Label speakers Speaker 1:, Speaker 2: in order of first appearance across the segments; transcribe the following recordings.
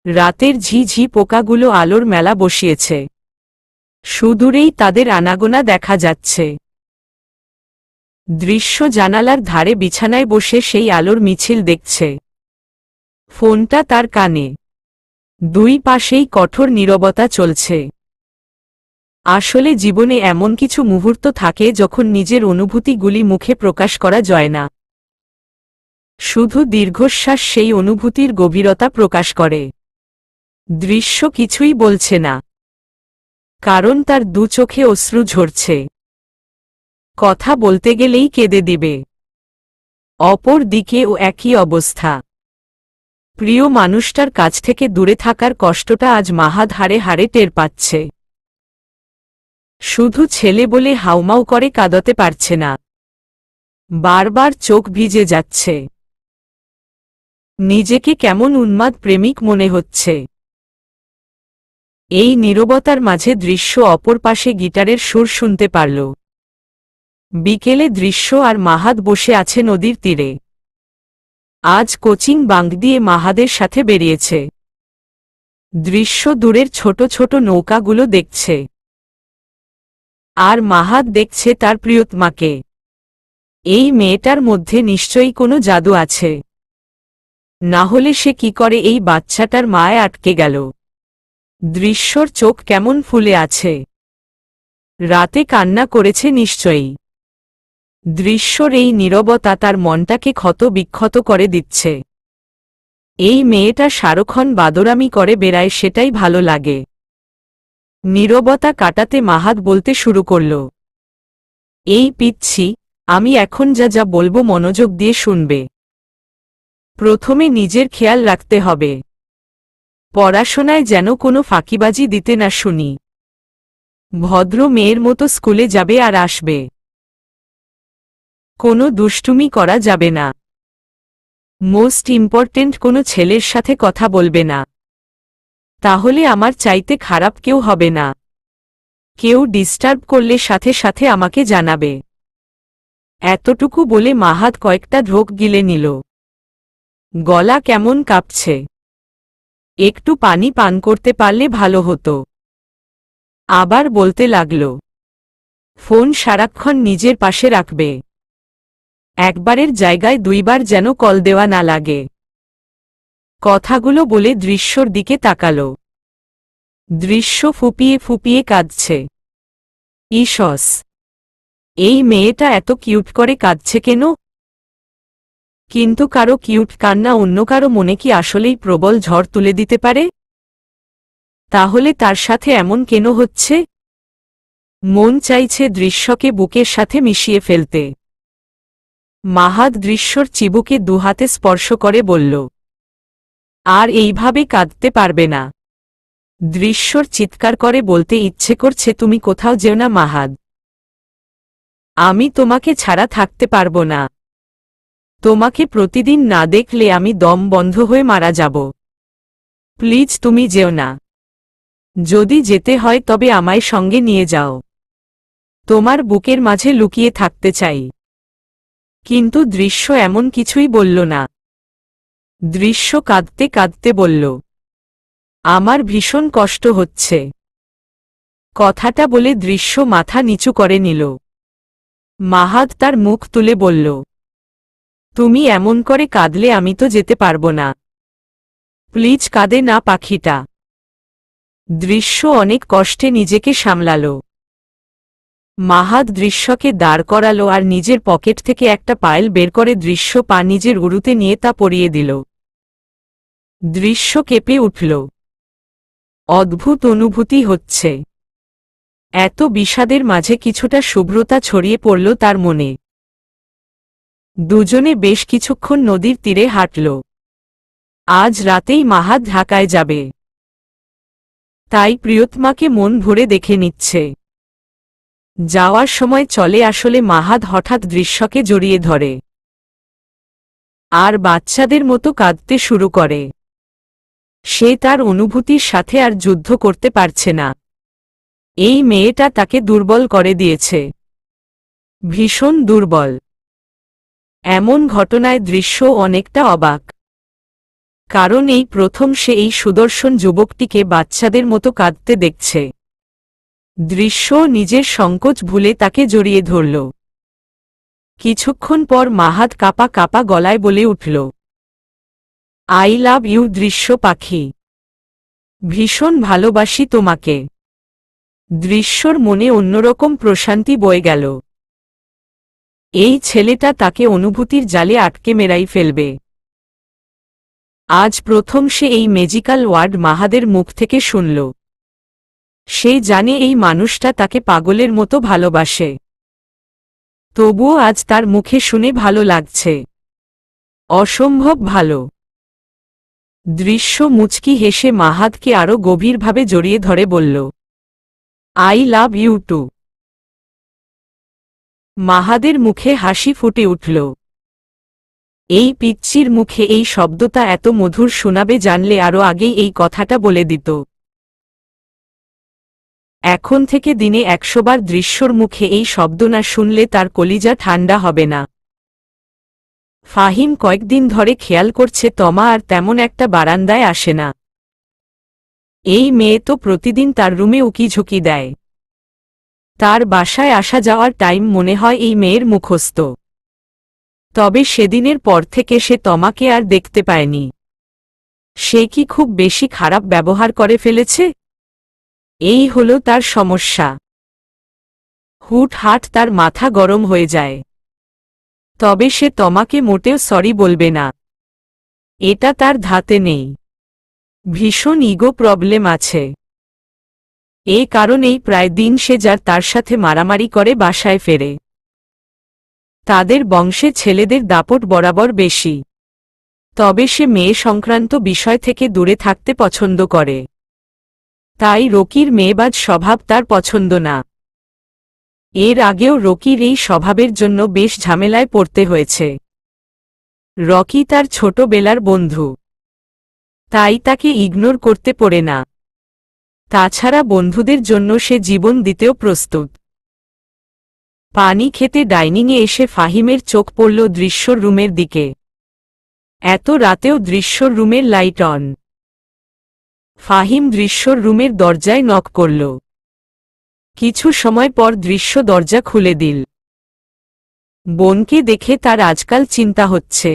Speaker 1: রাতের ঝিঝি পোকাগুলো আলোর মেলা বসিয়েছে। সুদূরেই তাদের আনাগোনা দেখা যাচ্ছে। দৃশ্য জানালার ধারে বিছানায় বসে সেই আলোর মিছিল দেখছে। ফোনটা তার কানে। দুই পাশেই কঠোর নীরবতা চলছে। আসলে জীবনে এমন কিছু মুহূর্ত থাকে যখন নিজের অনুভূতিগুলি মুখে প্রকাশ করা যায় না। শুধু দীর্ঘশ্বাস সেই অনুভূতির গভীরতা প্রকাশ করে। দৃশ্য কিছুই বলছে না, কারণ তার দু চোখে অশ্রু ঝরছে। কথা বলতে গেলেই কেঁদে দিবে। অপর দিকেও একই অবস্থা। প্রিয় মানুষটার কাছ থেকে দূরে থাকার কষ্টটা আজ মাহাদ হাড়ে হাড়ে টের পাচ্ছে। শুধু ছেলে বলে হাউমাউ করে কাঁদতে পারছে না। বারবার চোখ ভিজে যাচ্ছে। নিজেকে কেমন উন্মাদ প্রেমিক মনে হচ্ছে। এই নীরবতার মাঝে দৃশ্য অপর পাশে গিটারের সুর শুনতে পারল। বিকেলে দৃশ্য আর মাহাদ বসে আছে নদীর তীরে। আজ কোচিং বাঙ্ক দিয়ে মাহাদের সাথে বেরিয়েছে। দৃশ্য দূরের ছোট ছোট নৌকাগুলো দেখছে। আর মাহাদ দেখছে তার প্রিয়তমাকে। এই মেয়েটার মধ্যে নিশ্চয়ই কোনো জাদু আছে। না হলে সে কি করে এই বাচ্চাটার মায় আটকে গেল। দৃশ্যর চোখ কেমন ফুলে আছে। রাতে কান্না করেছে নিশ্চয়ই। দৃশ্যর এই নীরবতা তার মনটাকে ক্ষত বিক্ষত করে দিচ্ছে। এই মেয়েটা সারাক্ষণ বাদরামি করে বেড়ায়, সেটাই ভালো লাগে। নীরবতা কাটাতে মাহাদ বলতে শুরু করল, এই পিচ্ছি, আমি এখন যা যা বলবো মনোযোগ দিয়ে শুনবে। প্রথমে নিজের খেয়াল রাখতে হবে। পড়াশোনায় যেন কোনো ফাঁকিবাজি দিতে না শুনি। ভদ্র মেয়ের মতো স্কুলে যাবে আর আসবে। কোনো দুষ্টুমি করা যাবে না। মোস্ট ইম্পর্টেন্ট কোনো ছেলের সাথে কথা বলবে না। তাহলে আমার চাইতে খারাপ কেউ হবে না। কেউ ডিস্টার্ব করলে সাথে সাথে আমাকে জানাবে। এতটুকু বলে মাহাদ কয়েকটা ঢোক গিলে নিল। গলা কেমন কাঁপছে। একটু পানি পান করতে পারলে ভালো হতো। আবার বলতে লাগল, ফোন সারাক্ষণ নিজের পাশে রাখবে। একবারের জায়গায় দুইবার যেন কল দেওয়া না লাগে। কথাগুলো বলে দৃশ্যর দিকে তাকাল। দৃশ্য ফুপিয়ে ফুপিয়ে কাঁদছে। ইসস, এই মেয়েটা এত কিউট করে কাঁদছে কেন? কিন্তু কারো কিউট কান্না অন্য কারো মনে কি আসলেই প্রবল ঝড় তুলে দিতে পারে? তাহলে তার সাথে এমন কেন হচ্ছে? মন চাইছে দৃশ্যকে বুকের সাথে মিশিয়ে ফেলতে। মাহাদ দৃশ্যর চিবুকে দুহাতে স্পর্শ করে বলল, আর এইভাবে কাঁদতে পারবে না। দৃশ্যর চিৎকার করে বলতে ইচ্ছে করছে, তুমি কোথাও যেও না মাহাদ। আমি তোমাকে ছাড়া থাকতে পারবো না। তোমাকে প্রতিদিন না দেখলে আমি দম বন্ধ হয়ে মারা যাব। প্লিজ তুমি যেও না। যদি যেতে হয় তবে আমায় সঙ্গে নিয়ে যাও। তোমার বুকের মাঝে লুকিয়ে থাকতে চাই। কিন্তু দৃশ্য এমন কিছুই বলল না। দৃশ্য কাঁদতে কাঁদতে বলল, আমার ভীষণ কষ্ট হচ্ছে। কথাটা বলে দৃশ্য মাথা নিচু করে নিল। মাহাদ তার মুখ তুলে বলল, তুমি এমন করে কাঁদলে আমি তো যেতে পারবো না। প্লিজ কাঁদে না পাখিটা। দৃশ্য অনেক কষ্টে নিজেকে সামলাল। মাহাদ দৃশ্যকে দাঁড় করালো আর নিজের পকেট থেকে একটা পায়েল বের করে দৃশ্য পা নিজের উরুতে নিয়ে তা পরিয়ে দিল। দৃশ্য কেঁপে উঠল। অদ্ভুত অনুভূতি হচ্ছে। এত বিষাদের মাঝে কিছুটা শুভ্রতা ছড়িয়ে পড়ল তার মনে। দুজনে বেশ কিছুক্ষণ নদীর তীরে হাঁটল। আজ রাতেই মাহাদ ঢাকায় যাবে। তাই প্রিয়তমাকে মন ভরে দেখে নিচ্ছে। যাওয়ার সময় চলে আসলে মাহাদ হঠাৎ দৃশ্যকে জড়িয়ে ধরে আর বাচ্চাদের মতো কাঁদতে শুরু করে। সে তার অনুভূতির সাথে আর যুদ্ধ করতে পারছে না। এই মেয়েটা তাকে দুর্বল করে দিয়েছে। ভীষণ দুর্বল। এমন ঘটনায় দৃশ্য অনেকটা অবাক। কারণ এই প্রথম সে এই সুদর্শন যুবকটিকে বাচ্চাদের মতো কাঁদতে দেখছে। দৃশ্য নিজের সংকোচ ভুলে তাকে জড়িয়ে ধরল। কিছুক্ষণ পর মাহাদ কাঁপা কাঁপা গলায় বলে উঠল, আই লাভ ইউ দৃশ্য পাখি, ভীষণ ভালোবাসি তোমাকে। দৃশ্যর মনে অন্যরকম প্রশান্তি বয়ে গেল। এই ছেলেটা তাকে অনুভূতির জালে আটকে মেরাই ফেলবে। আজ প্রথম সে এই ম্যাজিক্যাল ওয়ার্ড মাহাদের মুখ থেকে শুনল। সে জানে এই মানুষটা তাকে পাগলের মতো ভালোবাসে। তবুও আজ তার মুখে শুনে ভালো লাগছে, অসম্ভব ভালো। দৃশ্য মুচকি হেসে মাহাদকে আরো গভীরভাবে জড়িয়ে ধরে বলল, আই লাভ ইউ টু। মাহাদের মুখে হাসি ফুটে উঠল। এই পিচ্চির মুখে এই শব্দটা এত মধুর শোনাবে জানলে আরো আগেই এই কথাটা বলে দিত। এখন থেকে দিনে 100 বার দৃশ্যর মুখে এই শব্দ না শুনলে তার কলিজা ঠান্ডা হবে না। ফাহিম কয়েকদিন ধরে খেয়াল করছে তমা আর তেমন একটা বারান্দায় আসে না। এই মেয়ে তো প্রতিদিন তার রুমে উকিঝুঁকি দেয়। তার বাসায় আসা যাওয়ার টাইম মনে হয় এই মেয়ের মুখস্থ। তবে সেদিনের পর থেকে সে তমাকে আর দেখতে পায়নি। সে কি খুব বেশি খারাপ ব্যবহার করে ফেলেছে? এই হলো তার সমস্যা। হুটহাট তার মাথা গরম হয়ে যায়। তবে সে তমাকে মোটেও সরি বলবে না, এটা তার ধাতে নেই। ভীষণ ইগো প্রবলেম আছে। এ কারণেই প্রায় দিন সে যার তার সাথে মারামারি করে বাসায় ফেরে। তাদের বংশে ছেলেদের দাপট বরাবর বেশি। তবে সে মেয়ে সংক্রান্ত বিষয় থেকে দূরে থাকতে পছন্দ করে। তাই রকির মেয়েবাজ স্বভাব তার পছন্দ না। এর আগেও রকির এই স্বভাবের জন্য বেশ ঝামেলায় পড়তে হয়েছে। রকি তার ছোটবেলার বন্ধু, তাই তাকে ইগনোর করতে পারে না। তাছাড়া বন্ধুদের জন্য সে জীবন দিতেও প্রস্তুত। পানি খেতে ডাইনিংয়ে এসে ফাহিমের চোখ পড়ল দৃশ্যর রুমের দিকে। এত রাতেও দৃশ্যর রুমের লাইট অন। ফাহিম দৃশ্যর রুমের দরজায় নক করল। কিছু সময় পর দৃশ্য দরজা খুলে দিল। বোনকে দেখে তার আজকাল চিন্তা হচ্ছে।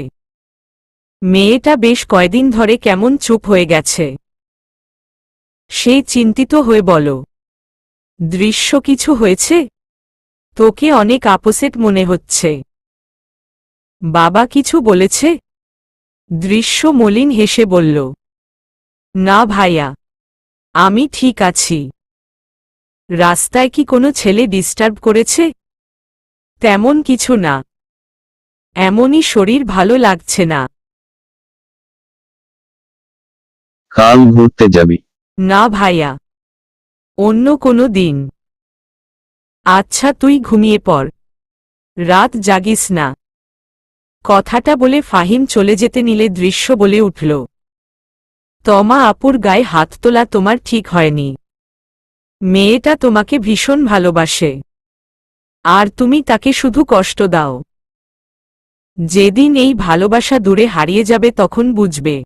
Speaker 1: মেয়েটা বেশ কয়দিন ধরে কেমন চুপ হয়ে গেছে। সে চিন্তিত হয়ে বল, দৃশ্য কিছু হয়েছে? তোকে অনেক আপসেট মনে হচ্ছে। বাবা কিছু বলেছে? দৃশ্য মলিন হেসে বলল, না ভাইয়া, আমি ঠিক আছি। রাস্তায় কি কোনো ছেলে ডিস্টার্ব করেছে? তেমন কিছু না, এমনই শরীর ভালো লাগছে না।
Speaker 2: কাল ঘুরতে যাবি?
Speaker 1: না ভাইয়া, অন্য কোনো দিন। আচ্ছা তুই ঘুমিয়ে পড়, রাত জাগিস না। কথাটা বলে ফাহিম চলে যেতে নিলে দৃশ্য বলে উঠল, তমা আপুর গায়ে হাত তোলা তোমার ঠিক হয়নি। মেয়েটা তোমাকে ভীষণ ভালোবাসে, আর তুমি তাকে শুধু কষ্ট দাও। যেদিন এই ভালোবাসা দূরে হারিয়ে যাবে তখন বুঝবে।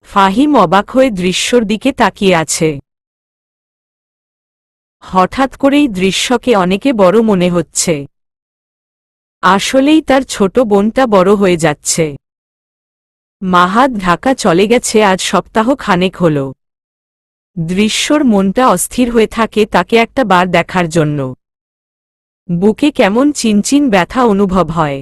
Speaker 1: ফাহিম অবাক হয়ে দৃশ্যর দিকে তাকিয়ে আছে। হঠাৎ করেই দৃশ্যকে অনেকে বড় মনে হচ্ছে। আসলেই তার ছোট বোনটা বড় হয়ে যাচ্ছে। মাহাদ ঢাকা চলে গেছে আজ সপ্তাহ খানেক হল। দৃশ্যর মনটা অস্থির হয়ে থাকে তাকে একটা বার দেখার জন্য। বুকে কেমন চিনচিন ব্যথা অনুভব হয়।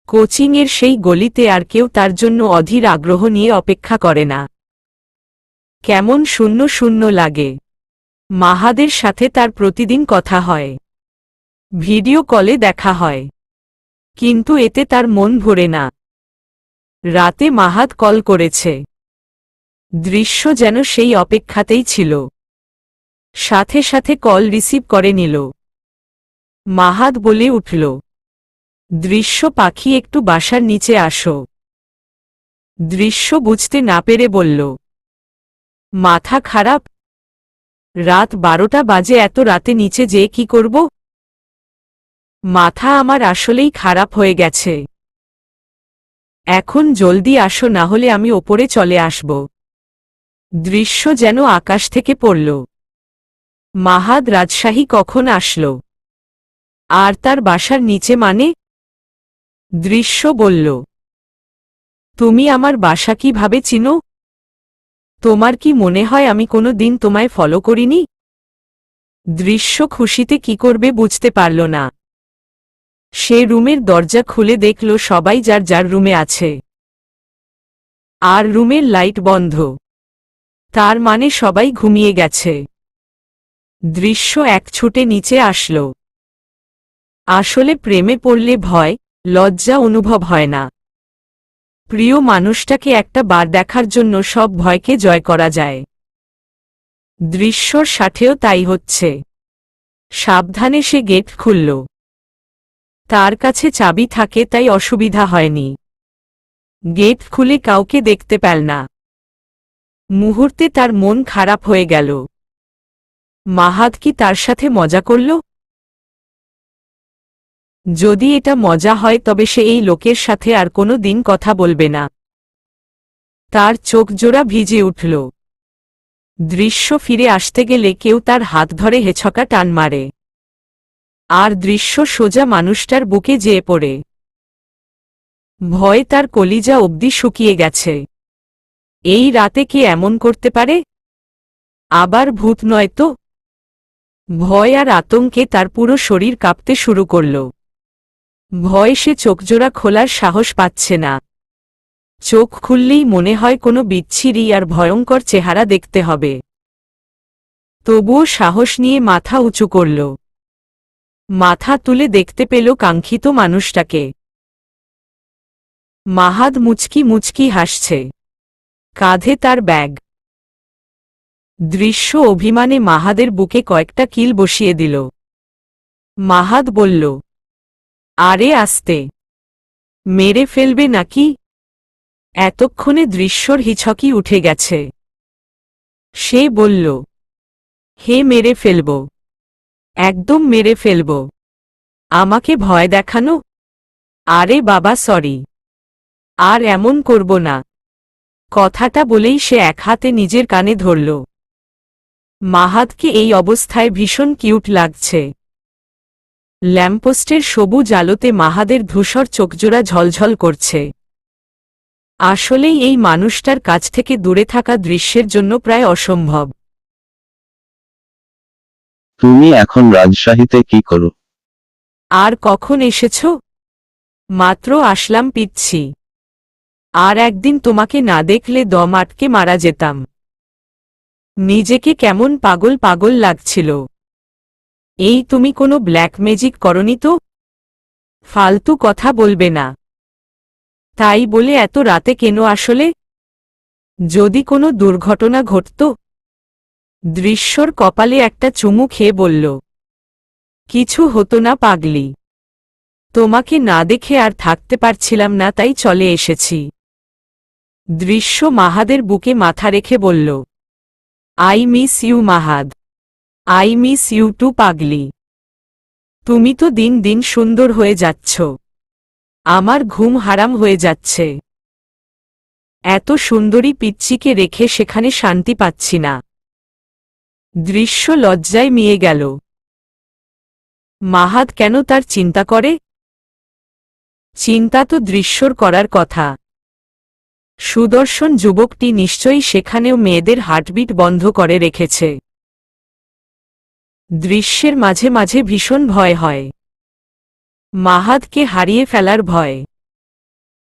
Speaker 1: কোচিংয়ের সেই গলিতে আর কেউ তার জন্য অধীর আগ্রহ নিয়ে অপেক্ষা করে না। কেমন শূন্য শূন্য লাগে। মাহাদের সাথে তার প্রতিদিন কথা হয়, ভিডিও কলে দেখা হয়, কিন্তু এতে তার মন ভরে না। রাতে মাহাদ কল করেছে। দৃশ্য যেন সেই অপেক্ষাতেই ছিল। সাথে সাথে কল রিসিভ করে নিল। মাহাদ বলে উঠল, দৃশ্য পাখি একটু বাসার নিচে আসো। দৃশ্য বুঝতে না পেরে বলল, মাথা খারাপ? রাত 12টা বাজে, এত রাতে নিচে যেয়ে কি করব? মাথা আমার আসলেই খারাপ হয়ে গেছে। এখন জলদি আসো, না হলে আমি ওপরে চলে আসব। দৃশ্য যেন আকাশ থেকে পড়ল। মাহাদ রাজশাহী কখন আসলো? আর তার বাসার নিচে মানে? দৃশ্য বলল, তুমি আমার বাসা কিভাবে চিনো? তোমার কি মনে হয় আমি কোনো দিন তোমায় ফলো করিনি? দৃশ্য খুশিতে কি করবে বুঝতে পারল না। সে রুমের দরজা খুলে দেখল সবাই যার যার রুমে আছে, আর রুমের লাইট বন্ধ। তার মানে সবাই ঘুমিয়ে গেছে। দৃশ্য এক ছুটে নিচে আসল। আসলে প্রেমে পড়লে ভয়, লজ্জা অনুভব হয় না। প্রিয় মানুষটাকে একটা বার দেখার জন্য সব ভয়কে জয় করা যায়। দৃশ্যর সাথেও তাই হচ্ছে। সাবধানে সে গেট খুলল। তার কাছে চাবি থাকে তাই অসুবিধা হয়নি। গেট খুলে কাউকে দেখতে পেল না। মুহূর্তে তার মন খারাপ হয়ে গেল। মাহাদ কি তার সাথে মজা করল? যদি এটা মজা হয় তবে সে এই লোকের সাথে আর কোনো দিন কথা বলবে না। তার চোখ জোড়া ভিজে উঠল। দৃশ্য ফিরে আসতে গেলে কেউ তার হাত ধরে হেছকা টান মারে, আর দৃশ্য সোজা মানুষটার বুকে যেয়ে পড়ে। ভয় তার কলিজা অবধি শুকিয়ে গেছে। এই রাতে কে এমন করতে পারে? আবার ভূত নয় তো? ভয় আর আতঙ্কে তার পুরো শরীর কাঁপতে শুরু করল। ভয় সে চোখজোড়া খোলার সাহস পাচ্ছে না। চোখ খুললেই মনে হয় কোনো বিচ্ছিরি আর ভয়ঙ্কর চেহারা দেখতে হবে। তবুও সাহস নিয়ে মাথা উঁচু করল। মাথা তুলে দেখতে পেল কাঙ্ক্ষিত মানুষটাকে। মাহাদ মুচকি মুচকি হাসছে। কাঁধে তার ব্যাগ। দৃশ্য অভিমানে মাহাদের বুকে কয়েকটা কিল বসিয়ে দিল। মাহাদ বলল, আরে আস্তে, মেরে ফেলবে নাকি? এতক্ষণে দৃশ্যর হিছকি উঠে গেছে। সে বলল, হে মেরে ফেলব, একদম মেরে ফেলব। আমাকে ভয় দেখানো? আরে বাবা সরি, আর এমন করব না। কথাটা বলেই সে এক হাতে নিজের কানে ধরল। মাহাদকে এই অবস্থায় ভীষণ কিউট লাগছে। ল্যাম্পপোস্টের সবুজ আলোতে মাহাদের ধূসর চোখজোড়া ঝলঝল করছে। আসলেই এই মানুষটার কাছ থেকে দূরে থাকা দৃশ্যের জন্য প্রায় অসম্ভব।
Speaker 2: তুমি এখন রাজশাহীতে কি করো?
Speaker 1: আর কখন এসেছ? মাত্র আসলাম পিচ্ছি। আর একদিন তোমাকে না দেখলে দম আটকে মারা যেতাম। নিজেকে কেমন পাগল পাগল লাগছিল। এই তুমি কোনো ব্ল্যাক ম্যাজিক করনি তো? ফালতু কথা বলবে না। তাই বলে এত রাতে কেন আসলে? যদি কোনো দুর্ঘটনা ঘটত? দৃশ্যর কপালে একটা চুমু খেয়ে বলল, কিছু হতো না পাগলি। তোমাকে না দেখে আর থাকতে পারছিলাম না তাই চলে এসেছি। দৃশ্য মাহাদের বুকে মাথা রেখে বলল, I miss you Mahad. I miss you too পাগলি। তুমি তো দিন দিন সুন্দর হয়ে যাচ্ছ। আমার ঘুম হারাম হয়ে যাচ্ছে। এত সুন্দরী পিচ্চিকে রেখে সেখানে শান্তি পাচ্ছি না। দৃশ্য লজ্জায় মিয়ে গেল। মাহাদ কেন তার চিন্তা করে? চিন্তা তো দৃশ্যর করার কথা। সুদর্শন যুবকটি নিশ্চয়ই সেখানেও মেয়েদের হার্টবিট বন্ধ করে রেখেছে। দৃশ্যের মাঝে মাঝে ভীষণ ভয় হয়। মাহাদকে হারিয়ে ফেলার ভয়।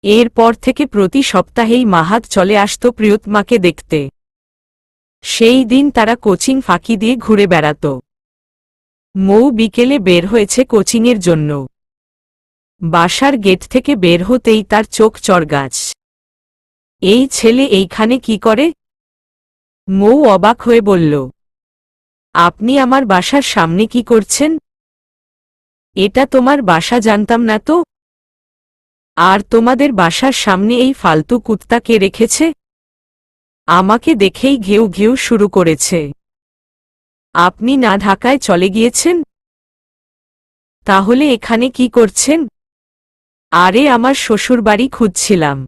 Speaker 1: এরপর থেকে প্রতি সপ্তাহেই মাহাদ চলে আসত প্রিয়তমাকে দেখতে। সেই দিন তারা কোচিং ফাঁকি দিয়ে ঘুরে বেড়াত। মৌ বিকেলে বের হয়েছে কোচিংয়ের জন্য। বাসার গেট থেকে বের হতেই তার চোখ চড়গাছ। এই ছেলে এইখানে কি করে? মৌ অবাক হয়ে বলল, আপনি আমার বাসার সামনে কি করছেন? এটা তোমার বাসা জানতাম না তো। আর তোমাদের বাসার সামনে এই ফালতু কুত্তা কে রেখেছে? আমাকে দেখেই ঘেউ ঘেউ শুরু করেছে। আপনি না ঢাকায় চলে গিয়েছেন? তাহলে এখানে কি করছেন? আরে আমার শ্বশুরবাড়ি খুঁজছিলাম।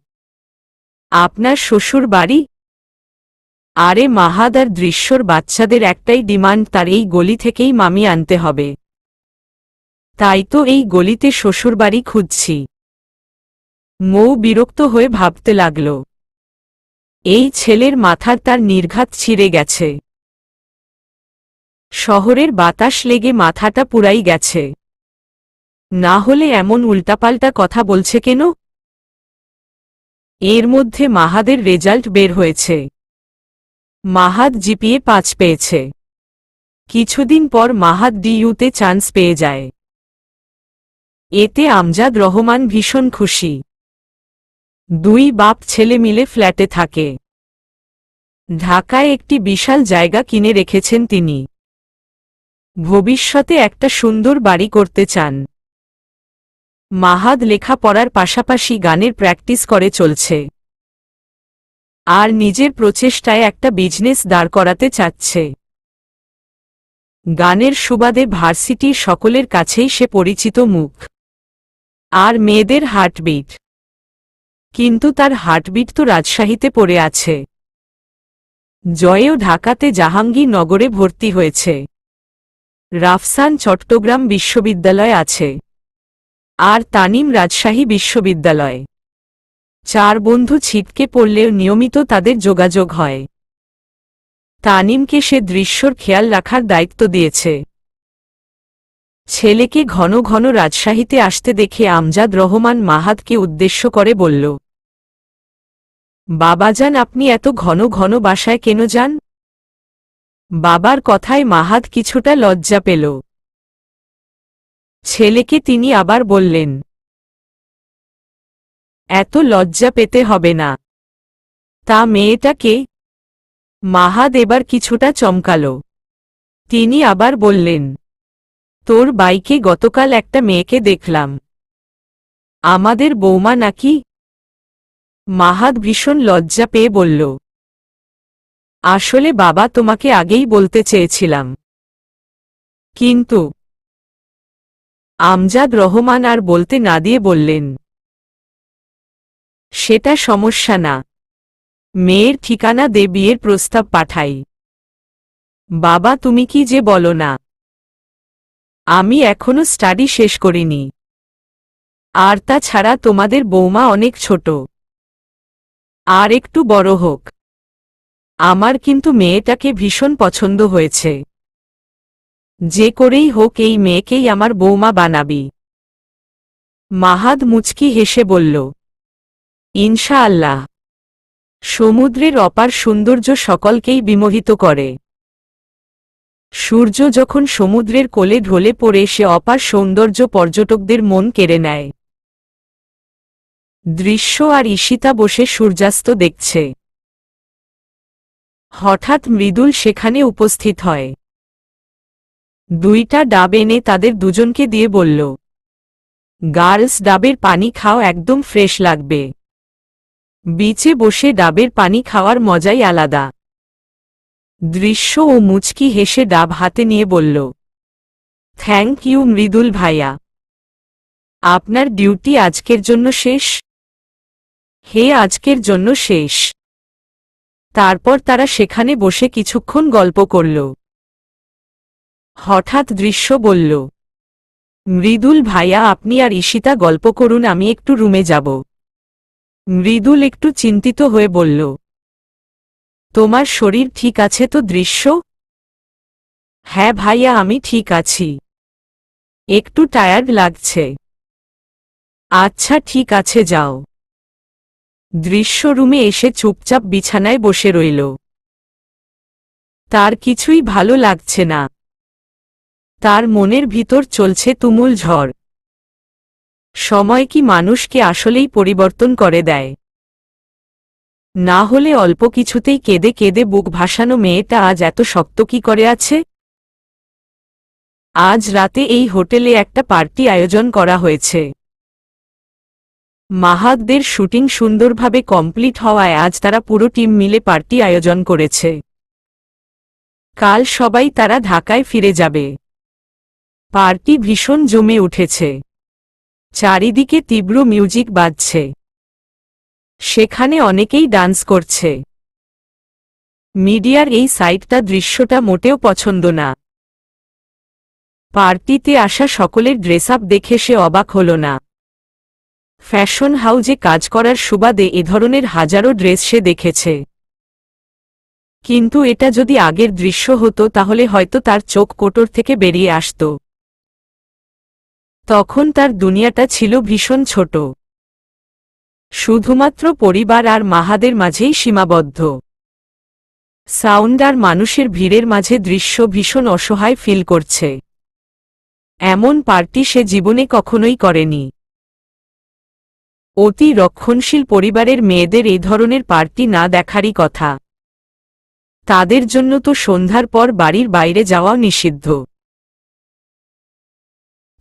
Speaker 1: আপনার শ্বশুরবাড়ি? আরে মাহাদ আর দৃশ্যর বাচ্চাদের একটাই ডিমান্ড, তার এই গলি থেকেই মামি আনতে হবে। তাই তো এই গলিতে শ্বশুরবাড়ি খুঁজছি। মৌ বিরক্ত হয়ে ভাবতে লাগল, এই ছেলের মাথার তার নির্ঘাত ছিঁড়ে গেছে। শহরের বাতাস লেগে মাথাটা পুরাই গেছে। না হলে এমন উল্টাপাল্টা কথা বলছে কেন? এর মধ্যে মাহাদের রেজাল্ট বের হয়েছে। মাহাদ জিপিএ 5 পেয়েছে। কিছুদিন পর মাহাদ ডিইউতে চান্স পেয়ে যায়। এতে আমজাদ রহমান ভীষণ খুশি। 2 বাপ ছেলে মিলে ফ্ল্যাটে থাকে। ঢাকায় একটি বিশাল জায়গা কিনে রেখেছেন তিনি। ভবিষ্যতে একটা সুন্দর বাড়ি করতে চান। মাহাদ লেখাপড়ার পাশাপাশি গানের প্র্যাকটিস করে চলছে। আর নিজের প্রচেষ্টায় একটা বিজনেস দাঁড় করাতে চাচ্ছে। গানের সুবাদে ভার্সিটির সকলের কাছেই সে পরিচিত মুখ। আর মেয়েদের হার্টবিট। কিন্তু তার হার্টবিট তো রাজশাহীতে পড়ে আছে। জয়ও ঢাকাতে জাহাঙ্গীরনগরে ভর্তি হয়েছে। রাফসান চট্টগ্রাম বিশ্ববিদ্যালয় আছে। আর তানিম রাজশাহী বিশ্ববিদ্যালয়। 4 বন্ধু ছিটকে পড়লেও নিয়মিত তাদের যোগাযোগ হয়। তানিমকে সে দৃশ্যর খেয়াল রাখার দায়িত্ব দিয়েছে। ছেলেকে ঘন ঘন রাজশাহীতে আসতে দেখে আমজাদ রহমান মাহাদকে উদ্দেশ্য করে বলল, বাবাজান, আপনি এত ঘন ঘন বাসায় কেন যান? বাবার কথায় মাহাদ কিছুটা লজ্জা পেল। ছেলেকে তিনি আবার বললেন, এত লজ্জা পেতে হবে না। তা মেয়েটাকে? মাহাদ এবার কিছুটা চমকাল। তিনি আবার বললেন, তোর বাইকে গতকাল একটা মেয়েকে দেখলাম। আমাদের বৌমা নাকি? মাহাদ ভীষণ লজ্জা পেয়ে বলল, আসলে বাবা, তোমাকে আগেই বলতে চেয়েছিলাম। কিন্তু আমজাদ রহমান আর বলতে না দিয়ে বললেন, সেটা সমস্যা না। মেয়ের ঠিকানা দে, বিয়ের প্রস্তাব পাঠাই। বাবা, তুমি কি যে বলো না। আমি এখনো স্টাডি শেষ করিনি। আর তাছাড়া তোমাদের বৌমা অনেক ছোট। আর একটু বড় হোক। আমার কিন্তু মেয়েটাকে ভীষণ পছন্দ হয়েছে। যে করেই হোক এই মেয়েকেই আমার বৌমা বানাবি। মাহাদ মুচকি হেসে বলল, ইনশাআল্লাহ। সমুদ্রের অপার সৌন্দর্য সকলকেই বিমোহিত করে। সূর্য যখন সমুদ্রের কোলে ঢলে পড়ে, সে অপার সৌন্দর্য পর্যটকদের মন কেড়ে নেয়। দৃশ্য আর ঈশিতা বসে সূর্যাস্ত দেখছে। হঠাৎ মৃদুল সেখানে উপস্থিত হয়। 2টা ডাব এনে তাদের দুজনকে দিয়ে বলল, গার্লস, ডাবের পানি খাও, একদম ফ্রেশ লাগবে। বিচে বসে ডাবের পানি খাওয়ার মজাই আলাদা। দৃশ্য ও মুচকি হেসে ডাব হাতে নিয়ে বলল, থ্যাংক ইউ মৃদুল ভাইয়া। আপনার ডিউটি আজকের জন্য শেষ? হে, আজকের জন্য শেষ। তারপর তারা সেখানে বসে কিছুক্ষণ গল্প করল। হঠাৎ দৃশ্য বলল, মৃদুল ভাইয়া, আপনি আর ঈশিতা গল্প করুন, আমি একটু রুমে যাব। মৃদুল একটু চিন্তিত হয়ে বলল, তোমার শরীর ঠিক আছে তো দৃশ্য? হ্যাঁ ভাইয়া, আমি ঠিক আছি। একটু টায়ার্ড লাগছে। আচ্ছা ঠিক আছে, যাও। দৃশ্য রুমে এসে চুপচাপ বিছানায় বসে রইল। তার কিছুই ভালো লাগছে না। তার মনের ভিতর চলছে তুমুল ঝড়। সময় কি মানুষকে আসলেই পরিবর্তন করে দেয়? না হলে অল্প কিছুতেই কেঁদে কেঁদে বুক ভাসানো মেয়েটা আজ এত শক্ত কি করে আছে? আজ রাতে এই হোটেলে একটা পার্টি আয়োজন করা হয়েছে। মাহাদদের শুটিং সুন্দরভাবে কমপ্লিট হওয়ায় আজ তারা পুরো টিম মিলে পার্টি আয়োজন করেছে। কাল সবাই তারা ঢাকায় ফিরে যাবে। পার্টি ভীষণ জমে উঠেছে। চারিদিকে তীব্র মিউজিক বাজছে। সেখানে অনেকেই ডান্স করছে। মিডিয়ার এই সাইডটা দৃশ্যটা মোটেও পছন্দ না। পার্টিতে আসা সকলের ড্রেস আপ দেখে সে অবাক হল না। ফ্যাশন হাউজে কাজ করার সুবাদে এ ধরনের হাজারো ড্রেস সে দেখেছে, কিন্তু এটা যদি আগের দৃশ্য হতো তাহলে হয়তো তার চোখ কোটর থেকে বেরিয়ে আসত। তখন তার দুনিয়াটা ছিল ভীষণ ছোট, শুধুমাত্র পরিবার আর মাহাদের মাঝেই সীমাবদ্ধ। সাউন্ড আর মানুষের ভিড়ের মাঝে দৃশ্য ভীষণ অসহায় ফিল করছে। এমন পার্টি সে জীবনে কখনোই করেনি। অতি রক্ষণশীল পরিবারের মেয়েদের এই ধরনের পার্টি না দেখারই কথা। তাদের জন্য তো সন্ধ্যার পর বাড়ির বাইরে যাওয়া নিষিদ্ধ।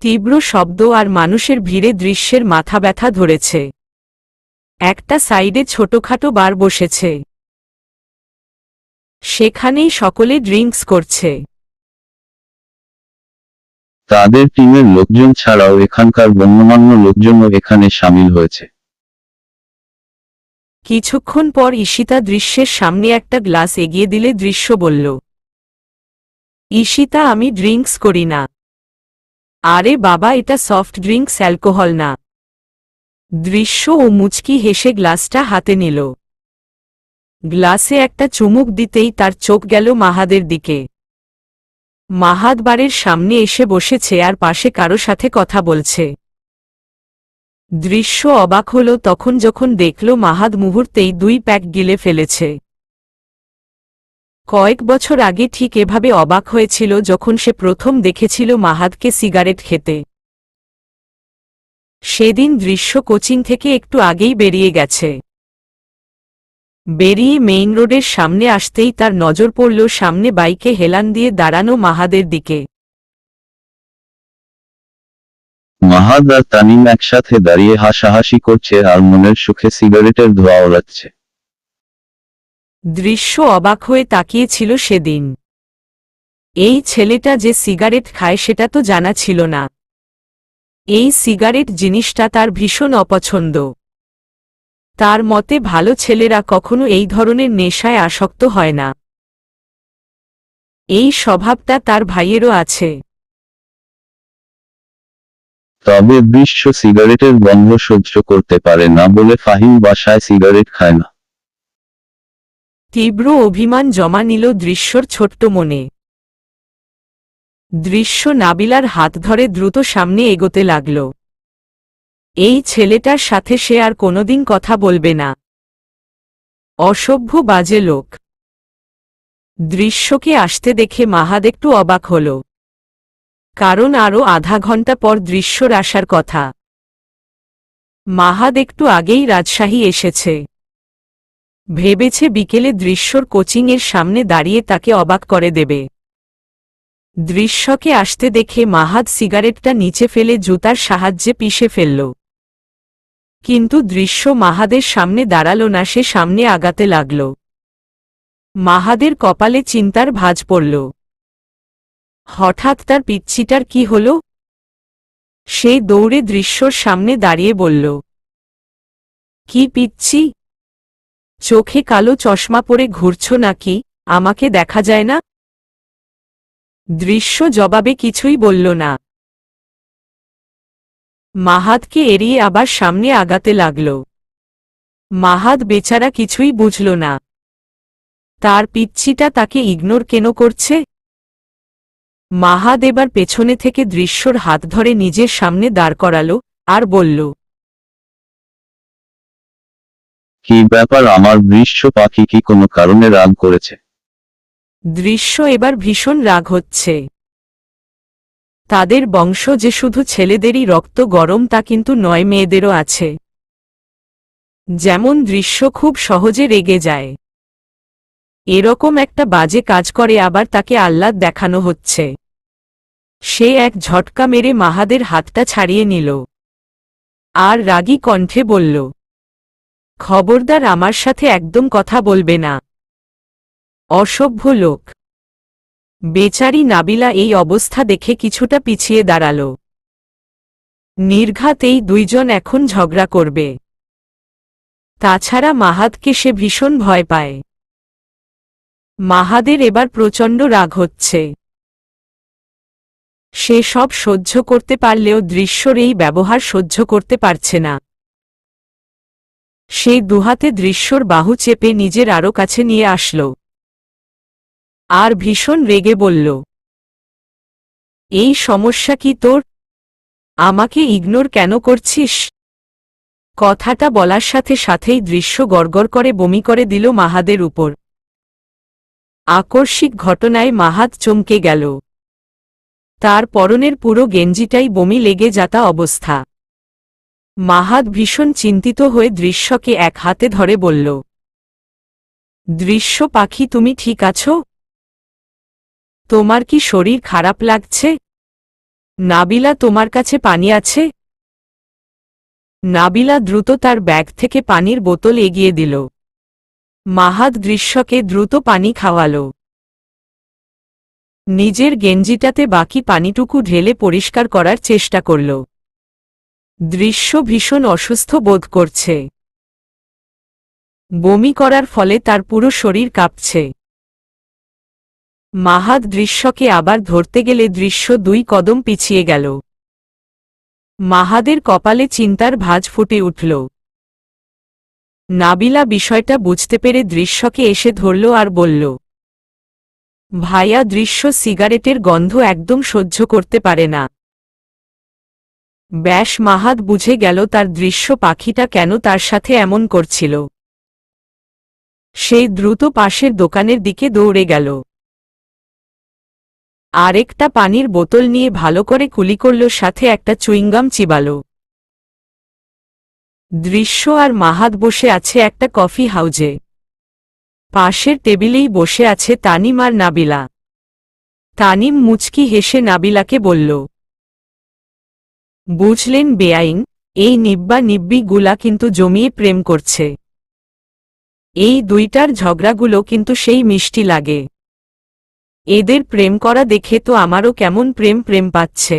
Speaker 1: তীব্র শব্দ আর মানুষের ভিড়ে দৃশ্যের মাথা ব্যথা ধরেছে। একটা সাইডে ছোটখাটো বার বসেছে, সেখানেই সকলে ড্রিঙ্কস করছে।
Speaker 2: তাদের টিমের লোকজন ছাড়াও এখানকার গণ্যমান্য লোকজনও এখানে সামিল হয়েছে।
Speaker 1: কিছুক্ষণ পর ঈশিতা দৃশ্যের সামনে একটা গ্লাস এগিয়ে দিলে দৃশ্য বলল, ঈশিতা, আমি ড্রিঙ্কস করি না। আরে বাবা, এটা সফট ড্রিঙ্কস, অ্যালকোহল না। দৃশ্য ও মুচকি হেসে গ্লাসটা হাতে নিল। গ্লাসে একটা চুমুক দিতেই তার চোখ গেল মাহাদের দিকে। মাহাদ বারের সামনে এসে বসেছে আর পাশে কারো সাথে কথা বলছে। দৃশ্য অবাক হল তখন যখন দেখল মাহাদ মুহূর্তেই 2 প্যাক গিলে ফেলেছে। কয়েক বছর আগে ঠিক এভাবে অবাক হয়েছিল যখন সে প্রথম দেখেছিল মাহাদকে সিগারেট খেতে। সেদিন দৃশ্য কোচিং থেকে একটু আগেই বেরিয়ে গেছে। বেরিয়ে মেইন রোডের সামনে আসতেই তার নজর পড়ল সামনে বাইকে হেলান দিয়ে দাঁড়ানো মাহাদের দিকে।
Speaker 2: মাহাদ আর তানিম একসাথে দাঁড়িয়ে হাসাহাসি করছে আর মনের সুখে সিগারেটের ধোঁয়া ওড়াচ্ছে।
Speaker 1: দৃশ্য অবাক হয়ে তাকিয়েছিল সেদিন। এই ছেলেটা যে সিগারেট খায় সেটা তো জানা ছিল না। এই সিগারেট জিনিসটা তার ভীষণ অপছন্দ। তার মতে ভালো ছেলেরা কখনো এই ধরনের নেশায় আসক্ত হয় না। এই স্বভাবটা তার ভাইয়েরও আছে।
Speaker 2: তবে দৃশ্য সিগারেটের গন্ধ সহ্য করতে পারে না বলে ফাহিম বাসায় সিগারেট খায় না।
Speaker 1: তীব্র অভিমান জমা নিল দৃশ্যর ছোট্ট মনে। দৃশ্য নাবিলার হাত ধরে দ্রুত সামনে এগোতে লাগল। এই ছেলেটার সাথে সে আর কোনোদিন কথা বলবে না। অসভ্য বাজে লোক। দৃশ্যকে আসতে দেখে মাহাদ একটু অবাক হল, কারণ আরও আধা ঘন্টা পর দৃশ্যর আসার কথা। মাহাদ একটু আগেই রাজশাহী এসেছে। ভেবেছে বিকেলে দৃশ্যর কোচিংয়ের সামনে দাঁড়িয়ে তাকে অবাক করে দেবে। দৃশ্যকে আসতে দেখে মাহাদ সিগারেটটা নিচে ফেলে জুতার সাহায্যে পিষে ফেলল। কিন্তু দৃশ্য মাহাদের সামনে দাঁড়াল না, সে সামনে আগাতে লাগল। মাহাদের কপালে চিন্তার ভাঁজ পড়ল। হঠাৎ তার পিচ্ছিটার কি হল? সে দৌড়ে দৃশ্যর সামনে দাঁড়িয়ে বলল, কি পিচ্ছি? চোখে কালো চশমা পরে ঘুরছ নাকি? আমাকে দেখা যায় না? দৃশ্য জবাবে কিছুই বলল না। মাহাদকে এড়িয়ে আবার সামনে আগাতে লাগল। মাহাদ বেচারা কিছুই বুঝল না। তার পিচ্ছিটা তাকে ইগনোর কেন করছে? মাহাদ এবার পেছনে থেকে দৃশ্যর হাত ধরে নিজের সামনে দাঁড় করালো আর বলল,
Speaker 2: কি ব্যাপার, আমার দৃশ্য পাখি কি কোনো কারণে রাগ করেছে?
Speaker 1: দৃশ্য এবার ভীষণ রাগ হচ্ছে। তাদের বংশ যে শুধু ছেলেদেরই রক্ত গরম তা কিন্তু নয়, মেয়েদেরও আছে। যেমন দৃশ্য খুব সহজে রেগে যায়। এরকম একটা বাজে কাজ করে আবার তাকে আহ্লাদ দেখানো হচ্ছে। সে এক ঝটকা মেরে মাহাদের হাতটা ছাড়িয়ে নিল আর রাগী কণ্ঠে বলল, খবরদার আমার সাথে একদম কথা বলবে না, অসভ্য লোক। বেচারি নাবিলা এই অবস্থা দেখে কিছুটা পিছিয়ে দাঁড়াল। নির্ঘাত এই দুইজন এখন ঝগড়া করবে। তাছাড়া মাহাদকে সে ভীষণ ভয় পায়। মাহাদের এবার প্রচণ্ড রাগ হচ্ছে। সে সব সহ্য করতে পারলেও দৃশ্যর এই ব্যবহার সহ্য করতে পারছে না। সে দুহাতে দৃশ্যর বাহু চেপে নিজের আরও কাছে নিয়ে আসল আর ভীষণ রেগে বলল, এই সমস্যা কি তোর? আমাকে ইগনোর কেন করছিস? কথাটা বলার সাথে সাথেই দৃশ্য গড়গড় করে বমি করে দিল মাহাদের উপর। আকস্মিক ঘটনায় মাহাদ চমকে গেল। তার পরনের পুরো গেঞ্জিটাই বমি লেগে যাতা অবস্থা। মাহাদ ভীষণ চিন্তিত হয়ে দৃশ্যকে এক হাতে ধরে বলল, দৃশ্য পাখি, তুমি ঠিক আছো? তোমার কি শরীর খারাপ লাগছে? নাবিলা, তোমার কাছে পানি আছে? নাবিলা দ্রুত তার ব্যাগ থেকে পানির বোতল এগিয়ে দিল। মাহাদ দৃশ্যকে দ্রুত পানি খাওয়াল। নিজের গেঞ্জিটাতে বাকি পানিটুকু ঢেলে পরিষ্কার করার চেষ্টা করল। দৃশ্য ভীষণ অসুস্থ বোধ করছে। বমি করার ফলে তার পুরো শরীর কাঁপছে। মাহাদ দৃশ্যকে আবার ধরতে গেলে দৃশ্য 2 কদম পিছিয়ে গেল। মাহাদের কপালে চিন্তার ভাঁজ ফুটে উঠল। নাবিলা বিষয়টা বুঝতে পেরে দৃশ্যকে এসে ধরল আর বলল, ভাইয়া, দৃশ্য সিগারেটের গন্ধ একদম সহ্য করতে পারে না। ব্যাস, মাহাদ বুঝে গেল তার দৃশ্য পাখিটা কেন তার সাথে এমন করছিল। সেই দ্রুত পাশের দোকানের দিকে দৌড়ে গেল। আরেকটা পানির বোতল নিয়ে ভালো করে কুলি করল, সাথে একটা চুইংগাম চিবাল। দৃশ্য আর মাহাদ বসে আছে একটা কফি হাউজে। পাশের টেবিলেই বসে আছে তানিম আর নাবিলা। তানিম মুচকি হেসে নাবিলাকে বলল, বুঝলেন বেআইন, এই নিব্বা নিব্বি গুলা কিন্তু জমিয়ে প্রেম করছে। এই দুইটার ঝগড়াগুলো কিন্তু সেই মিষ্টি লাগে। এদের প্রেম করা দেখে তো আমারও কেমন প্রেম প্রেম পাচ্ছে।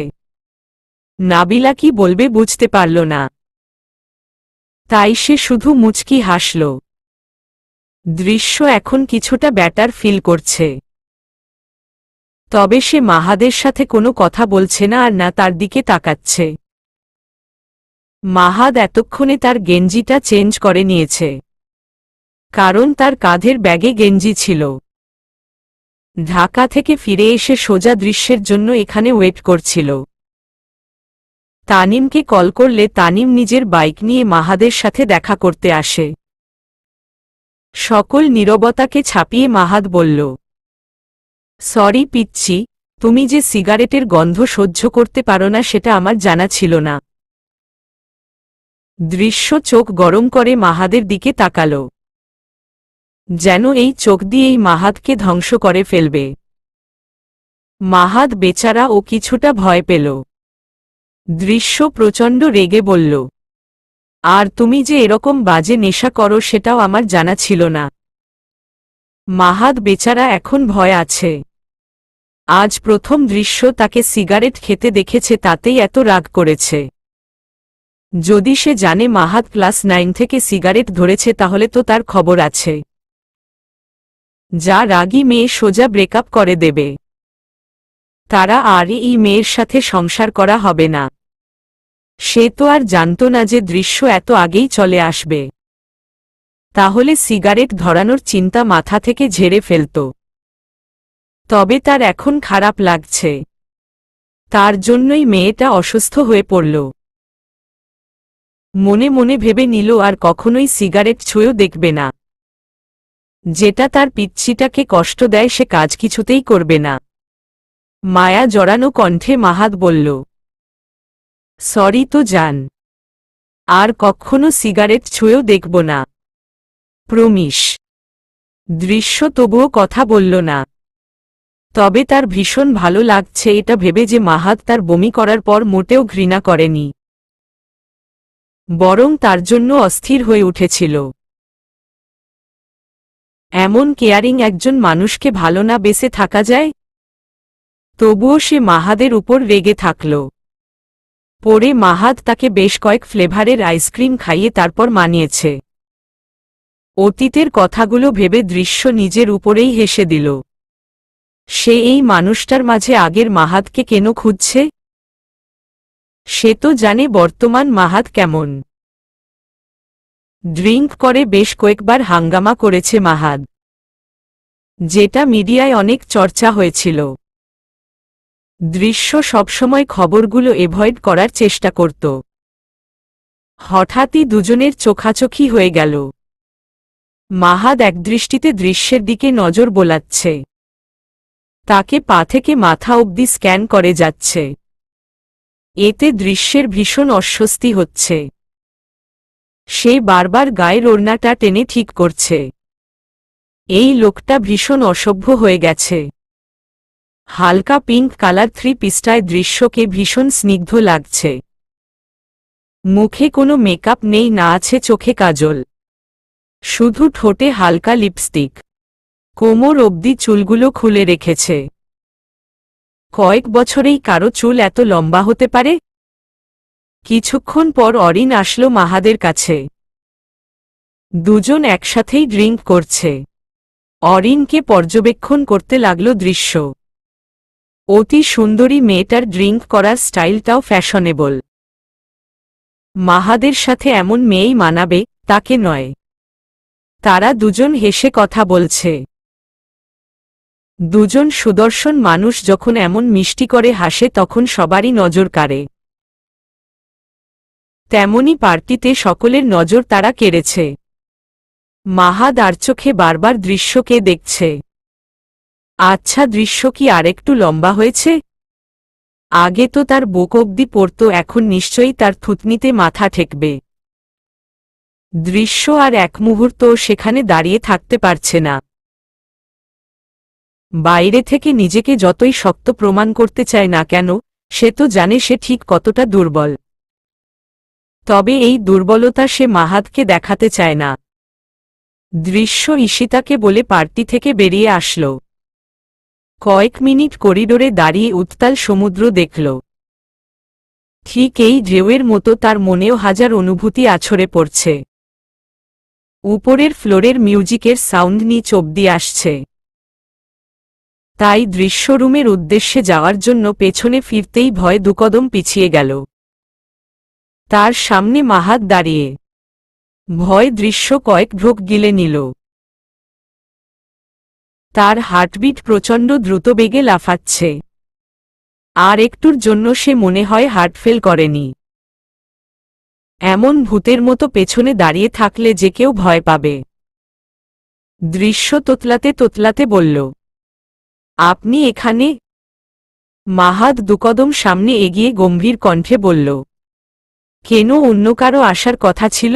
Speaker 1: নাবিলা কি বলবে বুঝতে পারল না, তাই সে শুধু মুচকি হাসল। দৃশ্য এখন কিছুটা ব্যাটার ফিল করছে। তবে সে মাহাদের সাথে কোনো কথা বলছে না আর না তার দিকে তাকাচ্ছে। মাহাদ এতক্ষণে তার গেঞ্জিটা চেঞ্জ করে নিয়েছে, কারণ তার কাঁধের ব্যাগে গেঞ্জি ছিল। ঢাকা থেকে ফিরে এসে সোজা দৃশ্যের জন্য এখানে ওয়েট করছিল। তানিমকে কল করলে তানিম নিজের বাইক নিয়ে মাহাদের সাথে দেখা করতে আসে। সকল নীরবতাকে ছাপিয়ে মাহাদ বলল, সরি পিচ্ছি, তুমি যে সিগারেটের গন্ধ সহ্য করতে পারো না সেটা আমার জানা ছিল না। দৃশ্য চোখ গরম করে মাহাদের দিকে তাকাল, যেন এই চোখ দিয়েই মাহাদকে ধ্বংস করে ফেলবে। মাহাদ বেচারা ও কিছুটা ভয় পেল। দৃশ্য প্রচণ্ড রেগে বলল, আর তুমি যে এরকম বাজে নেশা করো সেটাও আমার জানা ছিল না। মাহাদ বেচারা এখন ভয় আছে। আজ প্রথম দৃশ্য তাকে সিগারেট খেতে দেখেছে, তাতেই এত রাগ করেছে। যদি সে জানে মাহাদ ক্লাস 9 থেকে সিগারেট ধরেছে তাহলে তো তার খবর আছে। যা রাগী মেয়ে সোজা ব্রেকআপ করে দেবে। তারা আর এই মেয়ের সাথে সংসার করা হবে না। সে তো আর জানত না যে দৃশ্য এত আগেই চলে আসবে। তাহলে সিগারেট ধরানোর চিন্তা মাথা থেকে ঝেড়ে ফেলত। তবে তার এখন খারাপ লাগছে। তার জন্যই মেয়েটা অসুস্থ হয়ে পড়ল। মনে মনে ভেবে নিল আর কখনোই সিগারেট ছুঁয়েও দেখবে না। যেটা তার পিচ্ছিটাকে কষ্ট দেয় সে কাজ কিছুতেই করবে না। মায়া জড়ানো কণ্ঠে মাহাদ বলল, সরি তো জান, আর কখনো সিগারেট ছুঁয়েও দেখব না, প্রমিস। দৃশ্য তবুও কথা বলল না। তবে তার ভীষণ ভালো লাগছে এটা ভেবে যে মাহাদ তার বমি করার পর মোটেও ঘৃণা করেনি, বরং তার জন্য অস্থির হয়ে উঠেছিল। এমন কেয়ারিং একজন মানুষকে ভালো না বেসে থাকা যায়? তবুও সে মাহাদের উপর রেগে থাকল। পরে মাহাদ তাকে বেশ কয়েক ফ্লেভারের আইসক্রিম খাইয়ে তারপর মানিয়েছে। অতীতের কথাগুলো ভেবে দৃশ্য নিজের উপরেই হেসে দিল। সে এই মানুষটার মাঝে আগের মাহাদকে কেন খুঁজছে? সে তো জানে বর্তমান মাহাদ কেমন। ড্রিঙ্ক করে বেশ কয়েকবার হাঙ্গামা করেছে মাহাদ, যেটা মিডিয়ায় অনেক চর্চা হয়েছিল। দৃশ্য সবসময় খবরগুলো এভয়েড করার চেষ্টা করত। হঠাৎই দুজনের চোখাচোখি হয়ে গেল। মাহাদ একদৃষ্টিতে দৃশ্যের দিকে নজর বোলাচ্ছে। তাকে পা থেকে মাথা অবধি স্ক্যান করে যাচ্ছে। এতে দৃশ্যের ভীষণ অস্বস্তি হচ্ছে। সে বারবার গায়ের ওড়নাটা টেনে ঠিক করছে। এই লোকটা ভীষণ অসভ্য হয়ে গেছে। হালকা পিঙ্ক কালার 3 পিসটায় দৃশ্যকে ভীষণ স্নিগ্ধ লাগছে। মুখে কোনো মেকআপ নেই, না আছে চোখে কাজল, শুধু ঠোঁটে হালকা লিপস্টিক। কোমর অবধি চুলগুলো খুলে রেখেছে। কয়েক বছরেই কারো চুল এত লম্বা হতে পারে? কিছুক্ষণ পর অরিন আসলো মাহাদের কাছে। দুজন একসাথেই ড্রিঙ্ক করছে। অরিনকে পর্যবেক্ষণ করতে লাগলো দৃশ্য। অতি সুন্দরী মেয়েটার ড্রিঙ্ক করার স্টাইলটাও ফ্যাশনেবল। মাহাদের সাথে এমন মেয়েই মানাবে, তাকে নয়। তারা দুজন হেসে কথা বলছে। দুজন সুদর্শন মানুষ যখন এমন মিষ্টি করে হাসে তখন সবারই নজর কাড়ে। তেমনি পার্টিতে সকলের নজর তারা কেড়েছে। মাহাদ আর চোখে বারবার দৃশ্যকে দেখছে। আচ্ছা, দৃশ্য কি আরেকটু লম্বা হয়েছে? আগে তো তার বুক অবধি পড়ত, এখন নিশ্চয়ই তার থুতনিতে মাথা ঠেকবে। দৃশ্য আর এক মুহূর্তও সেখানে দাঁড়িয়ে থাকতে পারছে না। বাইরে থেকে নিজেকে যতই শক্ত প্রমাণ করতে চায় না কেন, সে তো জানে সে ঠিক কতটা দুর্বল। তবে এই দুর্বলতা সে মাহাদকে দেখাতে চায় না। দৃশ্য ঈশিতাকে বলে পার্টি থেকে বেরিয়ে আসল। কয়েক মিনিট করিডোরে দাঁড়িয়ে উত্তাল সমুদ্র দেখল। ঠিক এই ঢেউয়ের মতো তার মনেও হাজার অনুভূতি আছড়ে পড়ছে। উপরের ফ্লোরের মিউজিকের সাউন্ড নিচ অব্দি আসছে। তাই দৃশ্যরুমের উদ্দেশ্যে যাওয়ার জন্য পেছনে ফিরতেই ভয় দুকদম পিছিয়ে গেল। তার সামনে মাহাদ দাঁড়িয়ে। ভয় দৃশ্য কয়েক ঢোক গিলে নিল। তার হার্টবিট প্রচণ্ড দ্রুত বেগে লাফাচ্ছে। আর একটুর জন্য সে মনে হয় হার্টফেল করেনি। এমন ভূতের মতো পেছনে দাঁড়িয়ে থাকলে যে কেউ ভয় পাবে। দৃশ্য তোতলাতে তোতলাতে বলল, আপনি এখানে? মাহাদ দুকদম সামনে এগিয়ে গম্ভীর কণ্ঠে বলল, কেন, অন্য কারো আসার কথা ছিল?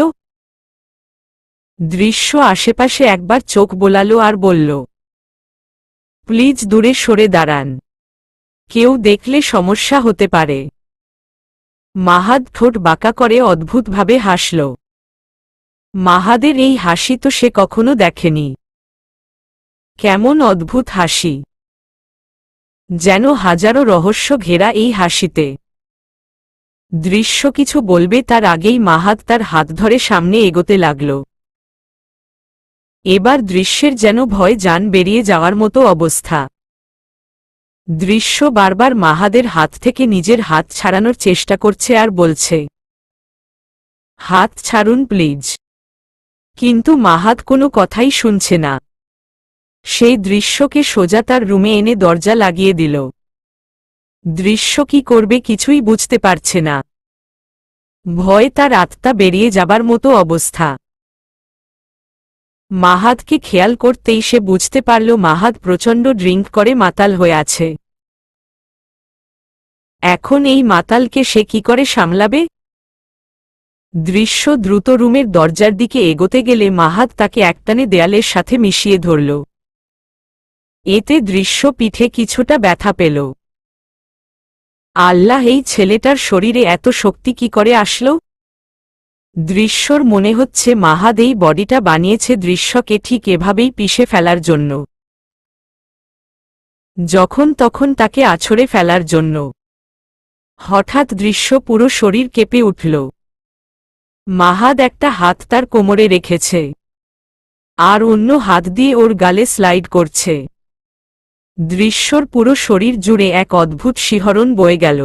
Speaker 1: দৃশ্য আশেপাশে একবার চোখ বোলালো আর বলল, প্লিজ দূরে সরে দাঁড়ান, কেউ দেখলে সমস্যা হতে পারে। মাহাদ ঠোঁট বাঁকা করে অদ্ভুতভাবে হাসল। মাহাদের এই হাসি তো সে কখনো দেখেনি। কেমন অদ্ভুত হাসি, যেন হাজারো রহস্য ঘেরা এই হাসিতে। দৃশ্য কিছু বলবে তার আগেই মাহাদ তার হাত ধরে সামনে এগোতে লাগল। এবার দৃশ্যের যেন ভয় জান বেরিয়ে যাওয়ার মতো অবস্থা। দৃশ্য বারবার মাহাদের হাত থেকে নিজের হাত ছাড়ানোর চেষ্টা করছে আর বলছে, হাত ছাড়ুন প্লিজ। কিন্তু মাহাদ কোনো কথাই শুনছে না। সেই দৃশ্যকে সোজা তার রুমে এনে দরজা লাগিয়ে দিল। দৃশ্য কি করবে কিছুই বুঝতে পারছে না। ভয়ে তার আত্মা বেরিয়ে যাবার মতো অবস্থা। মাহাদকে খেয়াল করতেই সে বুঝতে পারল মাহাদ প্রচণ্ড ড্রিঙ্ক করে মাতাল হয়ে আছে। এখন এই মাতালকে সে কি করে সামলাবে? দৃশ্য দ্রুত রুমের দরজার দিকে এগোতে গেলে মাহাদ তাকে একটানে দেয়ালের সাথে মিশিয়ে ধরল। এতে দৃশ্য পিঠে কিছুটা ব্যথা পেল। আল্লাহ, এই ছেলেটার শরীরে এত শক্তি কি করে আসলো? দৃশ্যর মনে হচ্ছে মাহাদ এই বডিটা বানিয়েছে দৃশ্যকে ঠিক এভাবেই পিষে ফেলার জন্য, যখন তখন তাকে আছড়ে ফেলার জন্য। হঠাৎ দৃশ্য পুরো শরীর কেঁপে উঠল। মাহাদ একটা হাত তার কোমরে রেখেছে আর অন্য হাত দিয়ে ওর গালে স্লাইড করছে। দৃশ্যর পুরো শরীর জুড়ে এক অদ্ভুত শিহরণ বয়ে গেল,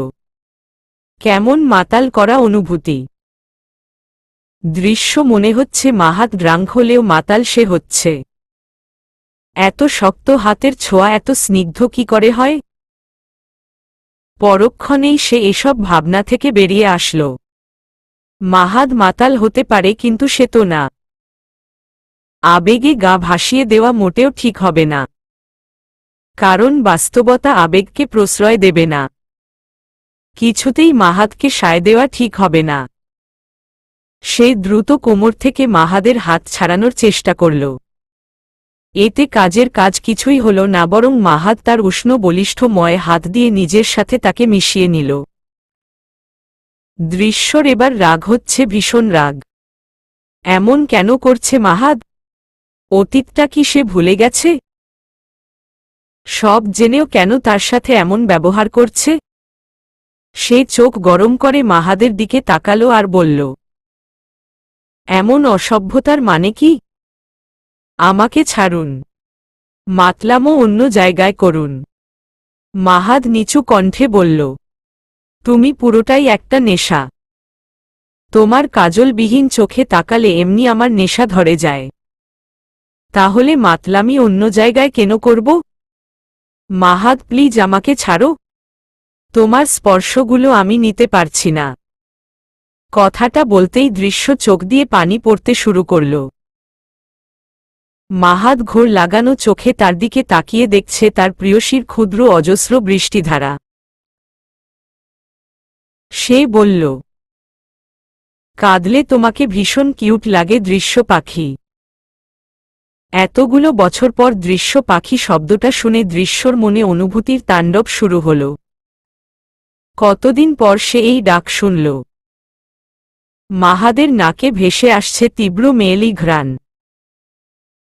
Speaker 1: কেমন মাতাল করা অনুভূতি। দৃশ্য মনে হচ্ছে মাহাদ ড্রাঙ্ক হলেও মাতাল সে হচ্ছে। এত শক্ত হাতের ছোঁয়া এত স্নিগ্ধ কি করে হয়? পরক্ষণেই সে এসব ভাবনা থেকে বেরিয়ে আসল। মাহাদ মাতাল হতে পারে, কিন্তু সে তো না। আবেগে গা ভাসিয়ে দেওয়া মোটেও ঠিক হবে না, কারণ বাস্তবতা আবেগকে প্রশ্রয় দেবে না। কিছুতেই মাহাদকে সায় দেওয়া ঠিক হবে না। সে দ্রুত কোমর থেকে মাহাদের হাত ছাড়ানোর চেষ্টা করল। এতে কাজের কাজ কিছুই হল না, বরং মাহাদ তার উষ্ণ বলিষ্ঠ ময় হাত দিয়ে নিজের সাথে তাকে মিশিয়ে নিল। দৃশ্যর এবার রাগ হচ্ছে, ভীষণ রাগ। এমন কেন করছে মাহাদ? অতীতটা কি সে ভুলে গেছে? সব জেনেও কেন তার সাথে এমন ব্যবহার করছে? সে চোখ গরম করে মাহাদের দিকে তাকালো আর বলল, এমন অসভ্যতার মানে কি? আমাকে ছাড়ুন, মাতলামো অন্য জায়গায় করুন। মাহাদ নিচু কণ্ঠে বলল, তুমি পুরোটাই একটা নেশা। তোমার কাজলবিহীন চোখে তাকালে এমনি আমার নেশা ধরে যায়। তাহলে মাতলামি অন্য জায়গায় কেন করব? মাহাদ, প্লিজ আমাকে ছাড়ো। তোমার স্পর্শগুলো আমি নিতে পারছি না। কথাটা বলতেই দৃশ্য চোখ দিয়ে পানি পড়তে শুরু করল। মাহাদ ঘোর লাগানো চোখে তার দিকে তাকিয়ে দেখছে তার প্রিয়সীর ক্ষুদ্র অজস্র বৃষ্টিধারা। সে বলল, কাঁদলে তোমাকে ভীষণ কিউট লাগে দৃশ্য পাখি। এতগুলো বছর পর দৃশ্য পাখি শব্দটা শুনে দৃশ্যর মনে অনুভূতির তাণ্ডব শুরু হল। কতদিন পর সে এই ডাক শুনল। মাহাদের নাকে ভেসে আসছে তীব্র মেয়েলি ঘ্রাণ।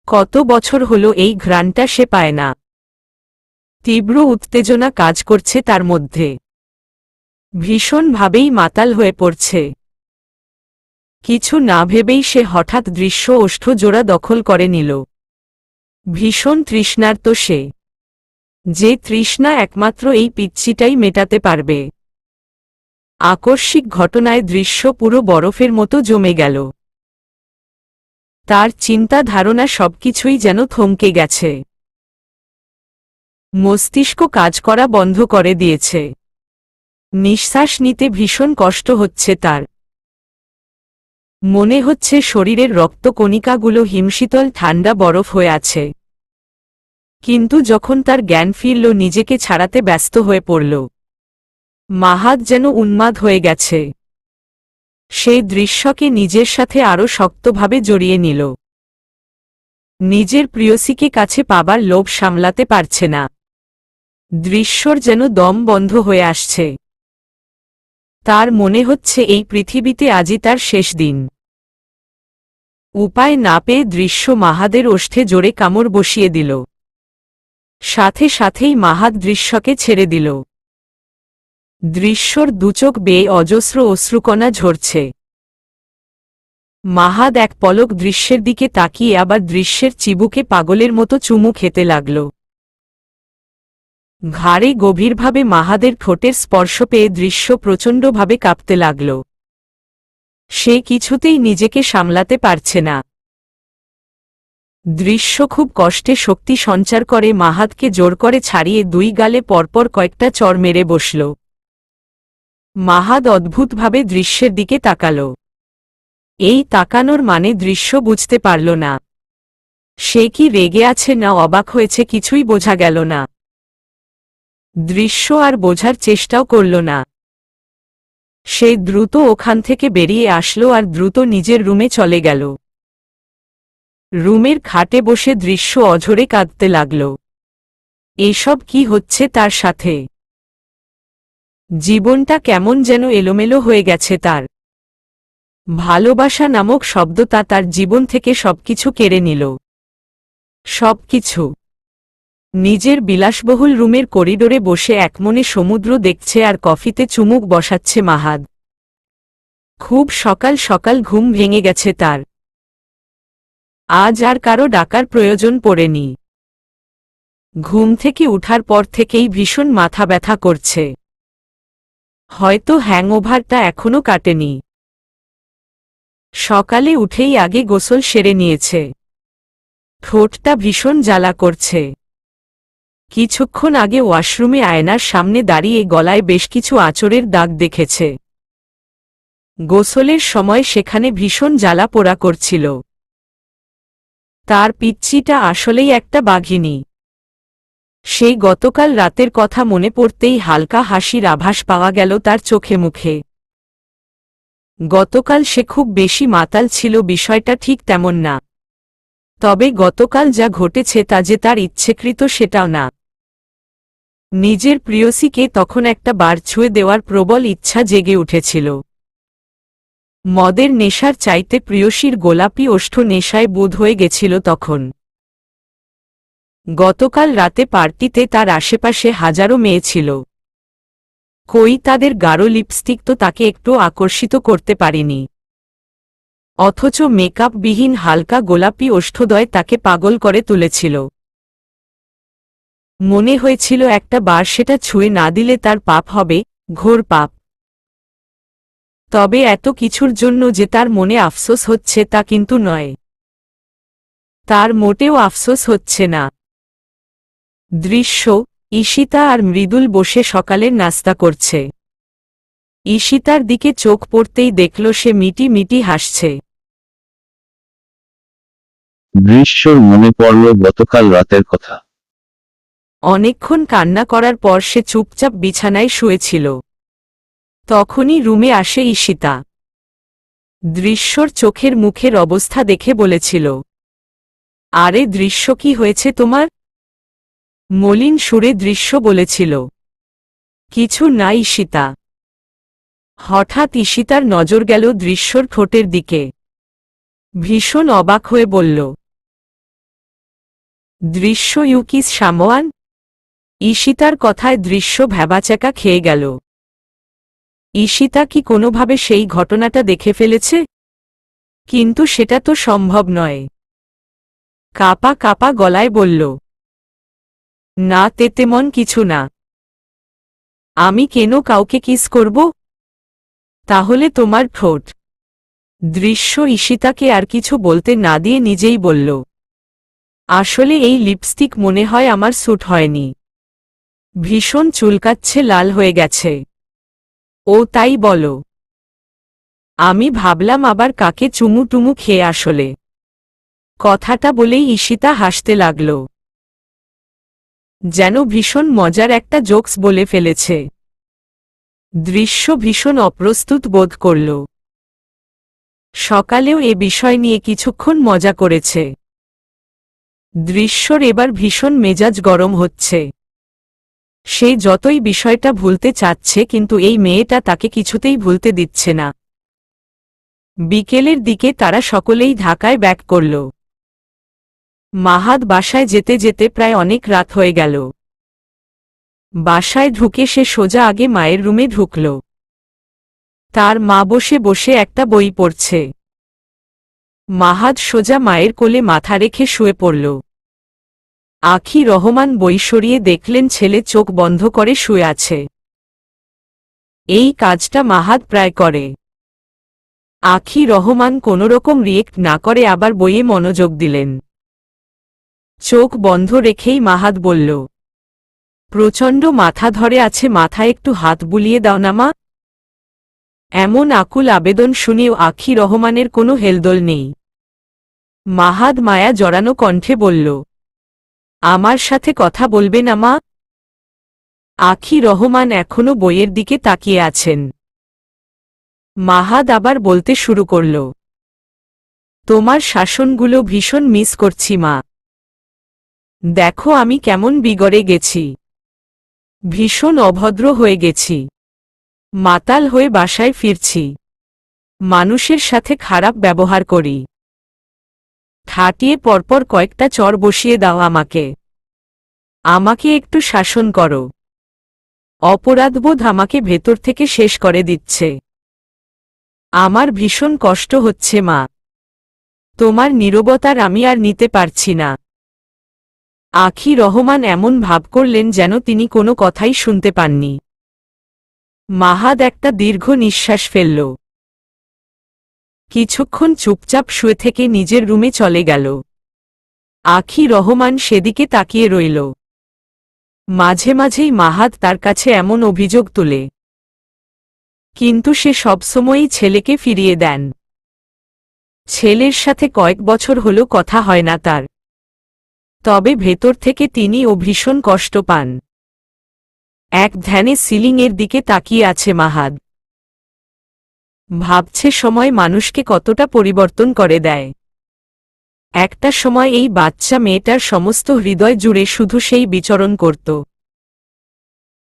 Speaker 1: কত বছর হল এই ঘ্রাণটা সে পায় না। তীব্র উত্তেজনা কাজ করছে তার মধ্যে। ভীষণভাবেই মাতাল হয়ে পড়ছে। কিছু না ভেবেই সে হঠাৎ দৃশ্য ওষ্ঠ জোড়া দখল করে নিল। ভীষণ তৃষ্ণার্ত সে, যে তৃষ্ণা একমাত্র এই পিচ্ছিটাই মেটাতে পারবে। আকস্মিক ঘটনায় দৃশ্য পুরো বরফের মতো জমে গেল। তার চিন্তা ধারণা সবকিছুই যেন থমকে গেছে। মস্তিষ্ক কাজ করা বন্ধ করে দিয়েছে। নিঃশ্বাস নিতে ভীষণ কষ্ট হচ্ছে তার। মনে হচ্ছে শরীরের রক্তকণিকাগুলো হিমশীতল ঠান্ডা বরফ হয়ে আছে। কিন্তু যখন তার জ্ঞান ফিরল, নিজেকে ছাড়াতে ব্যস্ত হয়ে পড়ল। মাহাদ যেন উন্মাদ হয়ে গেছে। সেই দৃশ্যকে নিজের সাথে আরও শক্তভাবে জড়িয়ে নিল। নিজের প্রিয়সীকে কাছে পাবার লোভ সামলাতে পারছে না। দৃশ্যর যেন দম বন্ধ হয়ে আসছে। তার মনে হচ্ছে এই পৃথিবীতে আজই তার শেষ দিন। উপায় না পেয়ে দৃশ্য মাহাদের ওষ্ঠে জোরে কামড় বসিয়ে দিল। সাথে সাথেই মাহাদ দৃশ্যকে ছেড়ে দিল। দৃশ্যর দুচোখ বেয়ে অজস্র অশ্রুকণা ঝরছে। মাহাদ এক পলক দৃশ্যের দিকে তাকিয়ে আবার দৃশ্যের চিবুকে পাগলের মতো চুমু খেতে লাগল। ঘাড়ে গভীরভাবে মাহাদের ঠোঁটের স্পর্শ পেয়ে দৃশ্য প্রচণ্ডভাবে কাঁপতে লাগল। সে কিছুতেই নিজেকে সামলাতে পারছে না। দৃশ্য খুব কষ্টে শক্তি সঞ্চার করে মাহাদকে জোর করে ছাড়িয়ে দুই গালে পরপর কয়েকটা চড় মেরে বসল। মাহাদ অদ্ভুতভাবে দৃশ্যের দিকে তাকাল। এই তাকানোর মানে দৃশ্য বুঝতে পারল না। সে কি রেগে আছে না অবাক হয়েছে কিছুই বোঝা গেল না। দৃশ্য আর বোঝার চেষ্টাও করল না। সে দ্রুত ওখান থেকে বেরিয়ে আসলো আর দ্রুত নিজের রুমে চলে গেল। রুমের খাটে বসে দৃশ্য অঝরে কাঁদতে লাগল। এসব কি হচ্ছে তার সাথে? জীবনটা কেমন যেন এলোমেলো হয়ে গেছে তার। ভালোবাসা নামক শব্দটা তার জীবন থেকে সবকিছু কেড়ে নিল। সবকিছু। নিজের বিলাসবহুল রুমের করিডোরে বসে একমনে সমুদ্র দেখছে আর কফিতে চুমুক বসাচ্ছে মাহাদ। খুব সকাল সকাল ঘুম ভেঙে গেছে তার। আজ আর কারো ডাকার প্রয়োজন পড়েনি। ঘুম থেকে উঠার পর থেকেই ভীষণ মাথা ব্যথা করছে। হয়তো হ্যাংওভারটা এখনো কাটেনি। সকালে উঠেই আগে গোসল সেরে নিয়েছে। ঠোঁটটা ভীষণ জ্বালা করছে। কিছুক্ষণ আগে ওয়াশরুমে আয়নার সামনে দাঁড়িয়ে গলায় বেশ কিছু আঁচড়ের দাগ দেখেছে। গোসলের সময় সেখানে ভীষণ জ্বালা পোড়া করছিল। তার পিচ্চিটা আসলেই একটা বাঘিনী। সেই গতকাল রাতের কথা মনে পড়তেই হালকা হাসির আভাস পাওয়া গেল তার চোখে মুখে। গতকাল সে খুব বেশি মাতাল ছিল বিষয়টা ঠিক তেমন না। তবে গতকাল যা ঘটেছে তা যে তার ইচ্ছেকৃত সেটাও না। নিজের প্রিয়সীকে তখন একটা বার ছুঁয়ে দেওয়ার প্রবল ইচ্ছা জেগে উঠেছিল। মদের নেশার চাইতে প্রিয়সীর গোলাপি ওষ্ঠ নেশায় বোধ হয়ে গেছিল তখন। গতকাল রাতে পার্টিতে তার আশেপাশে হাজারো মেয়ে ছিল। কই তাদের গাঢ় লিপস্টিক তো তাকে একটু আকর্ষিত করতে পারেনি। অথচ মেকআপবিহীন হালকা গোলাপি ওষ্ঠদ্বয় তাকে পাগল করে তুলেছিল। মনে হয়েছিল একটা বার সেটা ছুঁয়ে না দিলে তার পাপ হবে, ঘোর পাপ। তবে এত কিছুর জন্য যে তার মনে আফসোস হচ্ছে তা কিন্তু নয়। তার মোটেও আফসোস হচ্ছে না। দৃশ্য, ঈশিতা আর মৃদুল বসে সকালের নাস্তা করছে। ঈশিতার দিকে চোখ পড়তেই দেখল সে মিটি মিটি হাসছে।
Speaker 2: দৃশ্যর মনে পড়ল গতকাল রাতের কথা।
Speaker 1: অনেকক্ষণ কান্না করার পর সে চুপচাপ বিছানায় শুয়েছিল। তখনই রুমে আসে ঈশিতা। দৃশ্যর চোখের মুখের অবস্থা দেখে বলেছিল, আরে দৃশ্য, কি হয়েছে তোমার? মলিন সুরে দৃশ্য বলেছিল, কিছু না ঈশিতা। হঠাৎ ঈশিতার নজর গেল দৃশ্যর ঠোঁটের দিকে। ভীষণ অবাক হয়ে বলল, দৃশ্য, ইউ কিস সামওয়ান? ঈশিতার কথায় দৃশ্য ভ্যাবাচ্যাকা খেয়ে গেল। ঈশিতা কি কোনোভাবে সেই ঘটনাটা দেখে ফেলেছে? কিন্তু সেটা তো সম্ভব নয়। কাপা কাপা গলায় বলল, না, তেমন কিছু না। আমি কেন কাউকে কিস করব? তাহলে তোমার ঠোঁট। দৃশ্য ঈশিতাকে আর কিছু বলতে না দিয়ে নিজেই বলল, আসলে এই লিপস্টিক মনে হয় আমার স্যুট হয়নি। ভীষণ চুলকাচ্ছে, লাল হয়ে গেছে। ও তাই বলো? আমি ভাবলাম আবার কাকে চুমু টুমু খেয়ে আসলে। কথাটা বলেই ঈশিতা হাসতে লাগল, যেন ভীষণ মজার একটা জোকস বলে ফেলেছে। দৃশ্য ভীষণ অপ্রস্তুত বোধ করল। সকালেও এ বিষয় নিয়ে কিছুক্ষণ মজা করেছে। দৃশ্যর এবার ভীষণ মেজাজ গরম হচ্ছে। সে যতই বিষয়টা ভুলতে চাচ্ছে কিন্তু এই মেয়েটা তাকে কিছুতেই ভুলতে দিচ্ছে না। বিকেলের দিকে তারা সকলেই ঢাকায় ব্যাক করল। মাহাদ বাসায় যেতে যেতে প্রায় অনেক রাত হয়ে গেল। বাসায় ঢুকে সে সোজা আগে মায়ের রুমে ঢুকল। তার মা বসে বসে একটা বই পড়ছে। মাহাদ সোজা মায়ের কোলে মাথা রেখে শুয়ে পড়ল। আখি রহমান বই সরিয়ে দেখলেন ছেলে চোখ বন্ধ করে শুয়ে আছে। এই কাজটা মাহাদ প্রায় করে। আখি রহমান কোনোরকম রিয়েক্ট না করে আবার বইয়ে মনোযোগ দিলেন। চোখ বন্ধ রেখেই মাহাদ বলল, প্রচণ্ড মাথা ধরে আছে, মাথায় একটু হাত বুলিয়ে দাও না মা। এমন আকুল আবেদন শুনেও আখি রহমানের কোনো হেলদোল নেই। মাহাদ মায়া জড়ানো কণ্ঠে বলল, আমার সাথে কথা বলবে না মা? আখি রহমান এখনো বইয়ের দিকে তাকিয়ে আছেন। মাহাদ আবার বলতে শুরু করল, তোমার শাসনগুলো ভীষণ মিস করছি মা। দেখো আমি কেমন বিগড়ে গেছি। ভীষণ অভদ্র হয়ে গেছি। মাতাল হয়ে বাসায় ফিরছি। মানুষের সাথে খারাপ ব্যবহার করি। ঠাটিয়ে পরপর কয়েকটা চর বসিয়ে দাও আমাকে। আমাকে একটু শাসন করো। অপরাধবোধ আমাকে ভেতর থেকে শেষ করে দিচ্ছে। আমার ভীষণ কষ্ট হচ্ছে মা। তোমার নীরবতার আমি আর নিতে পারছি না। আখি রহমান এমন ভাব করলেন যেন তিনি কোনো কথাই শুনতে পাননি। মাহাদ একটা দীর্ঘ নিঃশ্বাস ফেলল। কিছুক্ষণ চুপচাপ শুয়ে থেকে নিজের রুমে চলে গেল। আখি রহমান সেদিকে তাকিয়ে রইল। মাঝে মাঝেই মাহাদ তার কাছে এমন অভিযোগ তোলে, কিন্তু সে সবসময়ই ছেলেকে ফিরিয়ে দেন। ছেলের সাথে কয়েক বছর হলো কথা হয় না তার, তবে ভেতর থেকে তিনিও ভীষণ কষ্ট পান। এক ধ্যানে সিলিংয়ের দিকে তাকিয়ে আছে মাহাদ। ভাবছে সময় মানুষকে কতটা পরিবর্তন করে দেয়। একটা সময় এই বাচ্চা মেয়েটার সমস্ত হৃদয় জুড়ে শুধু সেই বিচরণ করত।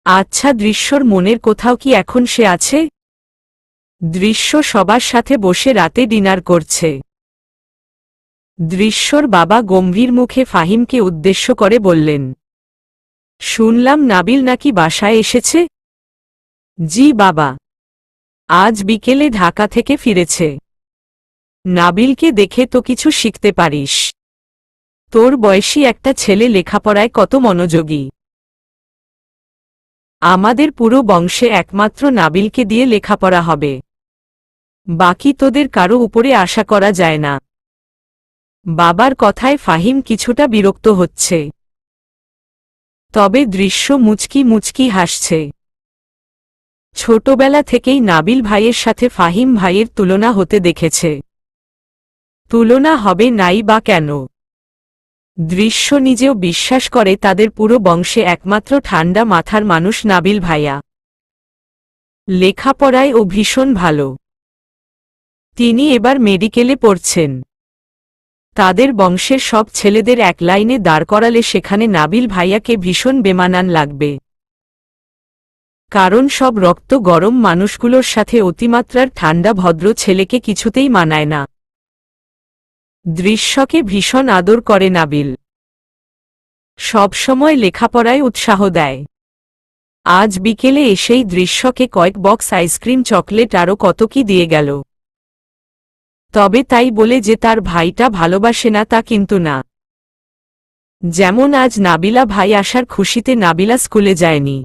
Speaker 1: আচ্ছা, দৃশ্যর মনের কোথাও কি এখন সে আছে? দৃশ্য সবার সাথে বসে রাতে ডিনার করছে। দৃশ্যর বাবা গম্ভীর মুখে ফাহিমকে উদ্দেশ্য করে বললেন, শুনলাম নাবিল নাকি বাসায় এসেছে? জি বাবা, আজ বিকেলে ঢাকা থেকে ফিরেছে। নাবিলকে দেখে তো কিছু শিখতে পারিস। তোর বয়সী একটা ছেলে লেখাপড়ায় কত মনোযোগী। আমাদের পুরো বংশে একমাত্র নাবিলকে দিয়ে লেখাপড়া হবে, বাকি তোদের কারো উপরে আশা করা যায় না। বাবার কথায় ফাহিম কিছুটা বিরক্ত হচ্ছে, তবে দৃশ্য মুচকি মুচকি হাসছে। ছোটবেলা থেকেই নাবিল ভাইয়ের সাথে ফাহিম ভাইয়ের তুলনা হতে দেখেছে। তুলনা হবে নাই বা কেন? দৃশ্য নিজেও বিশ্বাস করে তাদের পুরো বংশে একমাত্র ঠান্ডা মাথার মানুষ নাবিল ভাইয়া। লেখাপড়ায় ও ভীষণ ভালো। তিনি এবার মেডিকেলে পড়ছেন। তাদের বংশের সব ছেলেদের এক লাইনে দাঁড় করালে সেখানে নাবিল ভাইয়াকে ভীষণ বেমানান লাগবে। কারণ সব রক্ত গরম মানুষগুলোর সাথে অতিমাত্রার ঠান্ডা ভদ্র ছেলেকে কিছুতেই মানায় না। দৃশ্যকে ভীষণ আদর করে নাবিল, সবসময় লেখাপড়ায় উৎসাহ দেয়। আজ বিকেলে এসেই দৃশ্যকে কয়েক বক্স আইসক্রিম, চকলেট আরও কত কি দিয়ে গেল। তবে তাই বলে যে তার ভাইটা ভালোবাসে না তা কিন্তু না। যেমন আজ নাবিলা ভাই আসার খুশিতে নাবিলা স্কুলে যায়নি,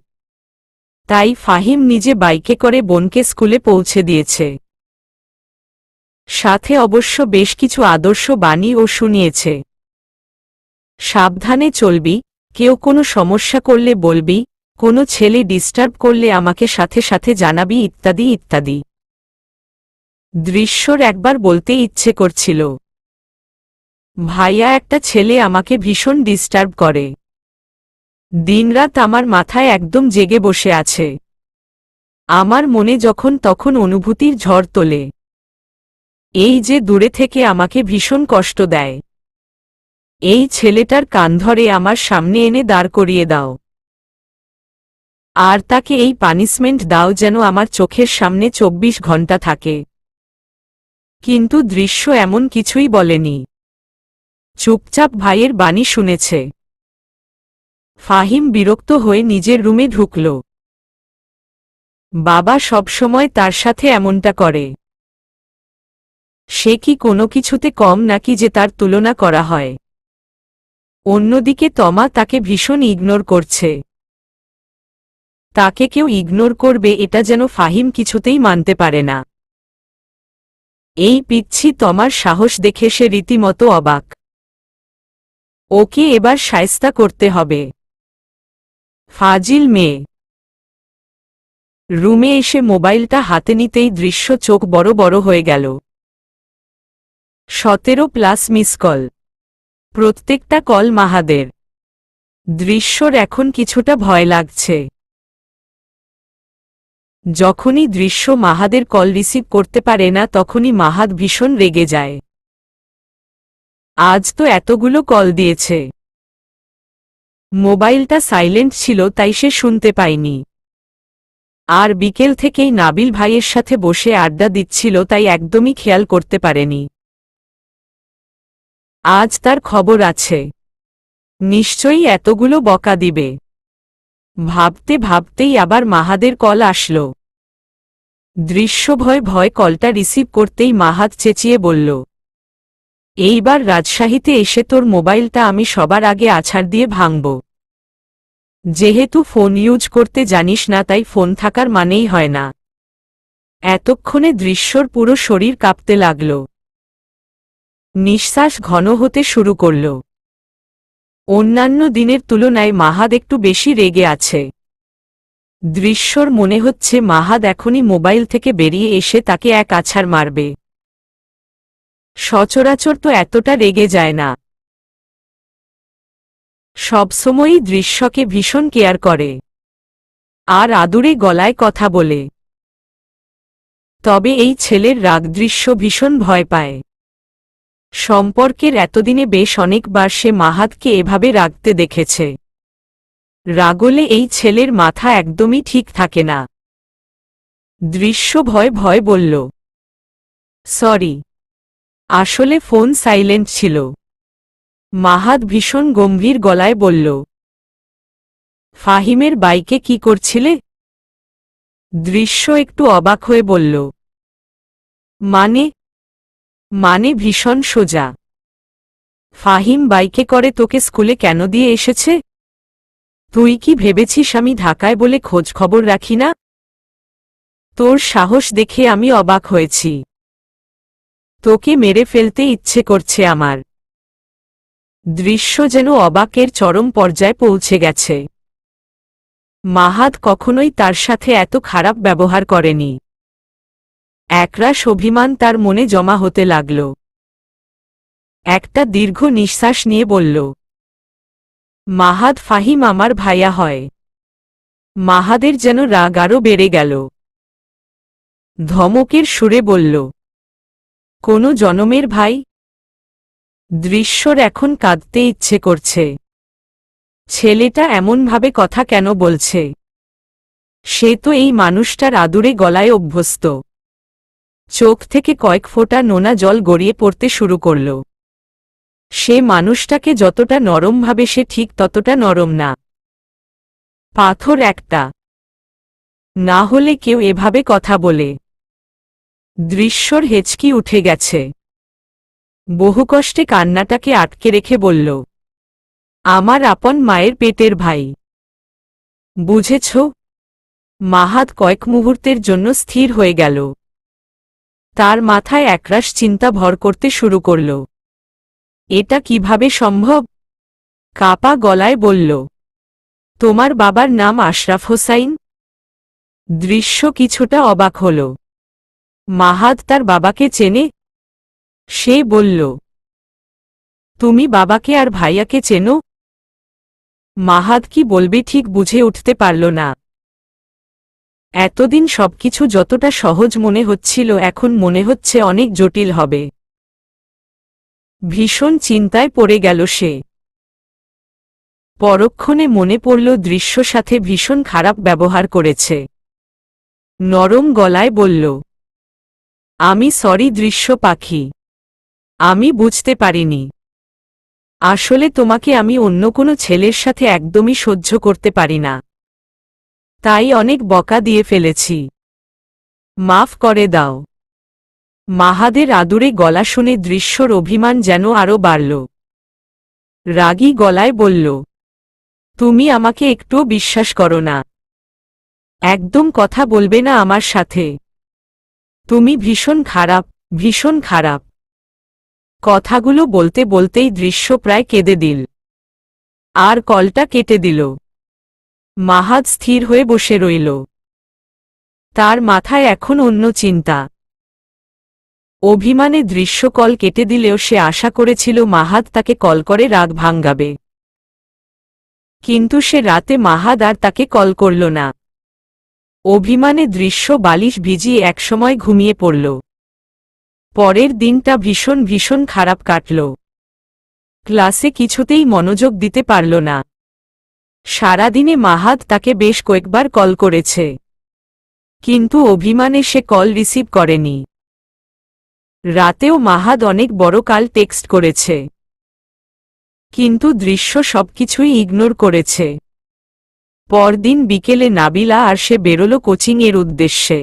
Speaker 1: তাই ফাহিম নিজে বাইকে করে বোনকে স্কুলে পৌঁছে দিয়েছে। সাথে অবশ্য বেশ কিছু আদর্শ বাণী ও শুনিয়েছে। সাবধানে চলবি, কেউ কোনো সমস্যা করলে বলবি, কোনো ছেলে ডিস্টার্ব করলে আমাকে সাথে সাথে জানাবি, ইত্যাদি ইত্যাদি। দৃশ্যর একবার বলতে ইচ্ছে করছিল, ভাইয়া একটা ছেলে আমাকে ভীষণ ডিস্টার্ব করে। দিনরাত আমার মাথায় একদম জেগে বসে আছে। আমার মনে যখন তখন অনুভূতির ঝড় তোলে। এই যে দূরে থেকে আমাকে ভীষণ কষ্ট দেয়। এই ছেলেটার কান ধরে আমার সামনে এনে দাঁড় করিয়ে দাও, আর তাকে এই পানিশমেন্ট দাও যেন আমার চোখের সামনে 24 ঘন্টা থাকে। কিন্তু দৃশ্য এমন কিছুই বলেনি, চুপচাপ ভাইয়ের বাণী শুনেছে। ফাহিম বিরক্ত হয়ে নিজের রুমে ঢুকল। বাবা সবসময় তার সাথে এমনটা করে। সে কি কোনো কিছুতে কম নাকি যে তার তুলনা করা হয়? অন্যদিকে তমা তাকে ভীষণ ইগনোর করছে। তাকে কেউ ইগনোর করবে এটা যেন ফাহিম কিছুতেই মানতে পারে না। এই পিচ্ছি তমার সাহস দেখে সে রীতিমতো অবাক। ওকে এবার শায়েস্তা করতে হবে। ফাজিল মেয়ে। রুমে এসে মোবাইলটা হাতে নিতেই দৃশ্য চোখ বড় বড় হয়ে গেল। 17+ মিস কল, প্রত্যেকটা কল মাহাদের। দৃশ্যর এখন কিছুটা ভয় লাগছে। যখনই দৃশ্য মাহাদের কল রিসিভ করতে পারে না তখনই মাহাদ ভীষণ রেগে যায়। আজ তো এতগুলো কল দিয়েছে। মোবাইলটা সাইলেন্ট ছিল তাই সে শুনতে পায়নি। আর বিকেল থেকেই নাবিল ভাইয়ের সাথে বসে আড্ডা দিচ্ছিল তাই একদমই খেয়াল করতে পারেনি। আজ তার খবর আছে। নিশ্চয়ই এতগুলো বকা দিবে। ভাবতে ভাবতেই আবার মাহাদের কল আসলো। দৃশ্য ভয় ভয় কলটা রিসিভ করতেই মাহাদ চেঁচিয়ে বলল, এইবার রাজশাহীতে এসে তোর মোবাইলটা আমি সবার আগে আছাড় দিয়ে ভাঙব। যেহেতু ফোন ইউজ করতে জানিস না তাই ফোন থাকার মানেই হয় না। এতক্ষণে দৃশ্যর পুরো শরীর কাঁপতে লাগল। নিঃশ্বাস ঘন হতে শুরু করল। অন্যান্য দিনের তুলনায় মাহাদ একটু বেশি রেগে আছে। দৃশ্যর মনে হচ্ছে মাহাদ এখনই মোবাইল থেকে বেরিয়ে এসে তাকে এক আছাড় মারবে। সচরাচর তো এতটা রেগে যায় না। সবসময়ই দৃশ্যকে ভীষণ কেয়ার করে আর আদুরে গলায় কথা বলে। তবে এই ছেলের রাগ দৃশ্য ভীষণ ভয় পায়। সম্পর্কের এতদিনে বেশ অনেকবার সে মাহাদকে এভাবে রাগতে দেখেছে। রাগলে এই ছেলের মাথা একদমই ঠিক থাকে না। দৃশ্য ভয় ভয় বলল, সরি, আসলে ফোন সাইলেন্ট ছিল। মাহাদ ভীষণ গম্ভীর গলায় বলল, ফাহিমের বাইকে কি করছিলে? দৃশ্য একটু অবাক হয়ে বলল, মানে ভীষণ সোজা। ফাহিম বাইকে করে তোকে স্কুলে কেন দিয়ে এসেছে? তুই কি ভেবেছিস আমি ঢাকায় বলে খোঁজ খবর রাখি না? তোর সাহস দেখে আমি অবাক হয়েছি। তোকে মেরে ফেলতে ইচ্ছে করছে আমার। দৃশ্য যেন অবাকের চরম পর্যায়ে পৌঁছে গেছে। মাহাদ কখনোই তার সাথে এত খারাপ ব্যবহার করেনি। একরাশ অভিমান তার মনে জমা হতে লাগল। একটা দীর্ঘ নিঃশ্বাস নিয়ে বলল, মাহাদ, ফাহিম আমার ভাইয়া হয়। মাহাদের যেন রাগ আরও বেড়ে গেল। ধমকের সুরে বলল, কোনো জনমের ভাই? দৃশ্যর এখন কাঁদতে ইচ্ছে করছে। ছেলেটা এমনভাবে কথা কেন বলছে? সে তো এই মানুষটার আদুরে গলায় অভ্যস্ত। চোখ থেকে কয়েক ফোঁটা নোনা জল গড়িয়ে পড়তে শুরু করল। সে মানুষটাকে যতটা নরম ভাবে সে ঠিক ততটা নরম না। পাথর একটা। না হলে কেউ এভাবে কথা বলে? দৃশ্যর হেঁচকি উঠে গেছে। বহু কষ্টে কান্নাটাকে আটকে রেখে বলল, আমার আপন মায়ের পেটের ভাই। বুঝেছ? মাহাদ কয়েক মুহূর্তের জন্য স্থির হয়ে গেল। তার মাথায় একরাশ চিন্তা ভর করতে শুরু করল। এটা কিভাবে সম্ভব? কাপা গলায় বলল, তোমার বাবার নাম আশরাফ হোসাইন? দৃশ্য কিছুটা অবাক হল। মাহাদ তার বাবাকে চেনে? সে বলল, তুমি বাবাকে আর ভাইয়াকে চেনো? মাহাদ কি বলবে ঠিক বুঝে উঠতে পারল না। এতদিন সবকিছু যতটা সহজ মনে হচ্ছিল এখন মনে হচ্ছে অনেক জটিল হবে। ভীষণ চিন্তায় পড়ে গেল সে। পরক্ষণে মনে পড়ল দৃশ্য সাথে ভীষণ খারাপ ব্যবহার করেছে। নরম গলায় বলল, আমি সরি দৃশ্য পাখি। আমি বুঝতে পারিনি। আসলে তোমাকে আমি অন্য কোনো ছেলের সাথে একদমই সহ্য করতে পারি না। তাই অনেক বকা দিয়ে ফেলেছি। মাফ করে দাও। মাহাদের আদুরে গলা শুনে দৃশ্যর অভিমান যেন আরও বাড়ল। রাগী গলায় বলল, তুমি আমাকে একটুও বিশ্বাস করো না। একদম কথা বলবে না আমার সাথে। তুমি ভীষণ খারাপ, ভীষণ খারাপ। কথাগুলো বলতে বলতেই দৃশ্য প্রায় কেঁদে দিল। আর কলটা কেটে দিল। মাহাদ স্থির হয়ে বসে রইল। তার মাথায় এখন অন্য চিন্তা। অভিমানে দৃশ্য কল কেটে দিলেও সে আশা করেছিল মাহাদ তাকে কল করে রাগ ভাঙ্গাবে। কিন্তু সে রাতে মাহাদ আর তাকে কল করল না। অভিমানে দৃশ্য বালিশ ভিজিয়ে একসময় ঘুমিয়ে পড়ল। পরের দিনটা ভীষণ ভীষণ খারাপ কাটল। ক্লাসে কিছুতেই মনোযোগ দিতে পারল না। সারাদিনে মাহাদ তাকে বেশ কয়েকবার কল করেছে, কিন্তু অভিমানে সে কল রিসিভ করেনি। রাতেও মাহাদ অনেক বড় কাল টেক্সট করেছে। কিন্তু দৃশ্য সবকিছুই ইগনোর করেছে। পরদিন বিকেলে নাবিলা আর সে বেরোল কোচিংয়ের উদ্দেশ্যে।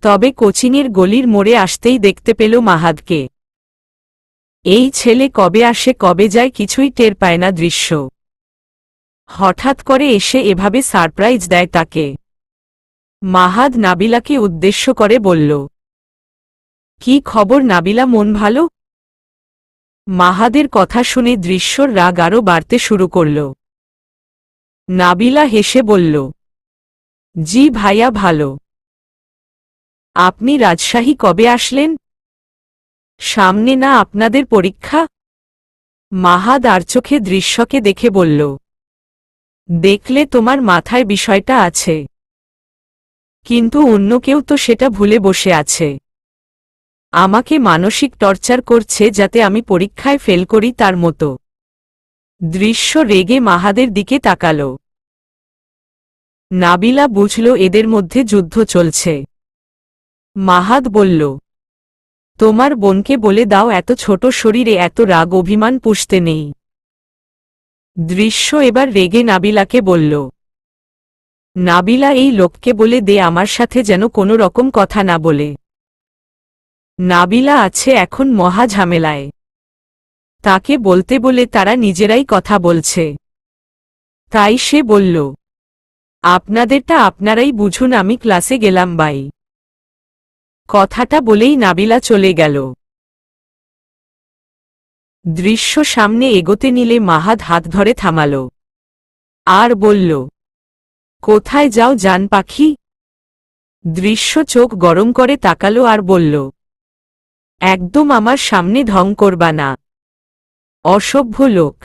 Speaker 1: তবে কোচিংয়ের গলির মোড়ে আসতেই দেখতে পেল মাহাদকে। এই ছেলে কবে আসে কবে যায় কিছুই টের পায় না দৃশ্য। হঠাৎ করে এসে এভাবে সারপ্রাইজ দেয় তাকে। মাহাদ নাবিলাকে উদ্দেশ্য করে বলল, কি খবর নাবিলা, মন ভালো? মাহাদের কথা শুনে দৃশ্যর রাগ আরও বাড়তে শুরু করল। নাবিলা হেসে বলল, জি ভাইয়া ভালো। আপনি রাজশাহী কবে আসলেন? সামনে না আপনাদের পরীক্ষা? মাহাদ আর চোখে দৃশ্যকে দেখে বলল, দেখলে তোমার মাথায় বিষয়টা আছে, কিন্তু অন্য কেউ তো সেটা ভুলে বসে আছে। আমাকে মানসিক টর্চার করছে যাতে আমি পরীক্ষায় ফেল করি তার মতো। দৃশ্য রেগে মাহাদের দিকে তাকাল। নাবিলা বুঝল এদের মধ্যে যুদ্ধ চলছে। মাহাদ বলল, তোমার বোনকে বলে দাও এত ছোট শরীরে এত রাগ অভিমান পুষতে নেই। দৃশ্য এবার রেগে নাবিলাকে বলল, নাবিলা এই লোককে বলে দে আমার সাথে যেন কোনো রকম কথা না বলে। নাবিলা আছে এখন মহা ঝামেলায়। তাকে বলতে বলে তারা নিজেরাই কথা বলছে। তাই সে বলল, আপনাদেরটা আপনারাই বুঝুন, আমি ক্লাসে গেলাম বাই। কথাটা বলেই নাবিলা চলে গেল। দৃশ্য সামনে এগোতে নিলে মাহাদ হাত ধরে থামাল আর বলল, কোথায় যাও জান পাখি? দৃশ্য চোখ গরম করে তাকালো আর বলল, একদম আমার সামনে ঢং করবা না। অসভ্য লোক।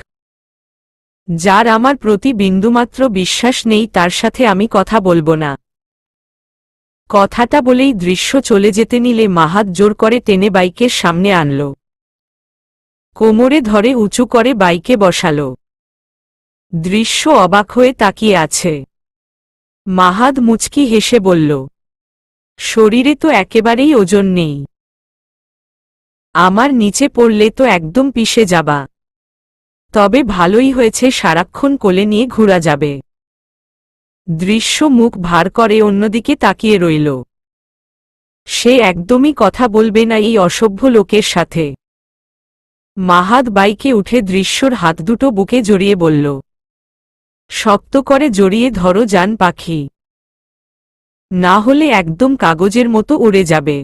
Speaker 1: যার আমার প্রতি বিন্দুমাত্র বিশ্বাস নেই তার সাথে আমি কথা বলবো না। কথাটা বলেই দৃশ্য চলে যেতে নিলে মাহাদ জোর করে টেনে বাইকের সামনে আনল। কোমরে ধরে উঁচু করে বাইকে বসাল। দৃশ্য অবাক হয়ে তাকিয়ে আছে। মাহাদ মুচকি হেসে বলল, শরীরে তো একেবারেই ওজন নেই। আমার নিচে পড়লে তো একদম পিষে যাবা। তবে ভালোই হয়েছে, সারাক্ষণ কোলে নিয়ে ঘোরা যাবে। দৃশ্য মুখ ভার করে অন্যদিকে তাকিয়ে রইল। সে একদমই কথা বলবে না এই অসভ্য লোকের সাথে। মাহাদ বাইকে উঠে দৃশ্যর হাত দুটো বুকে জড়িয়ে বলল, শক্ত করে জড়িয়ে ধরো জান পাখি, না হলে একদম কাগজের মতো উড়ে যাবে।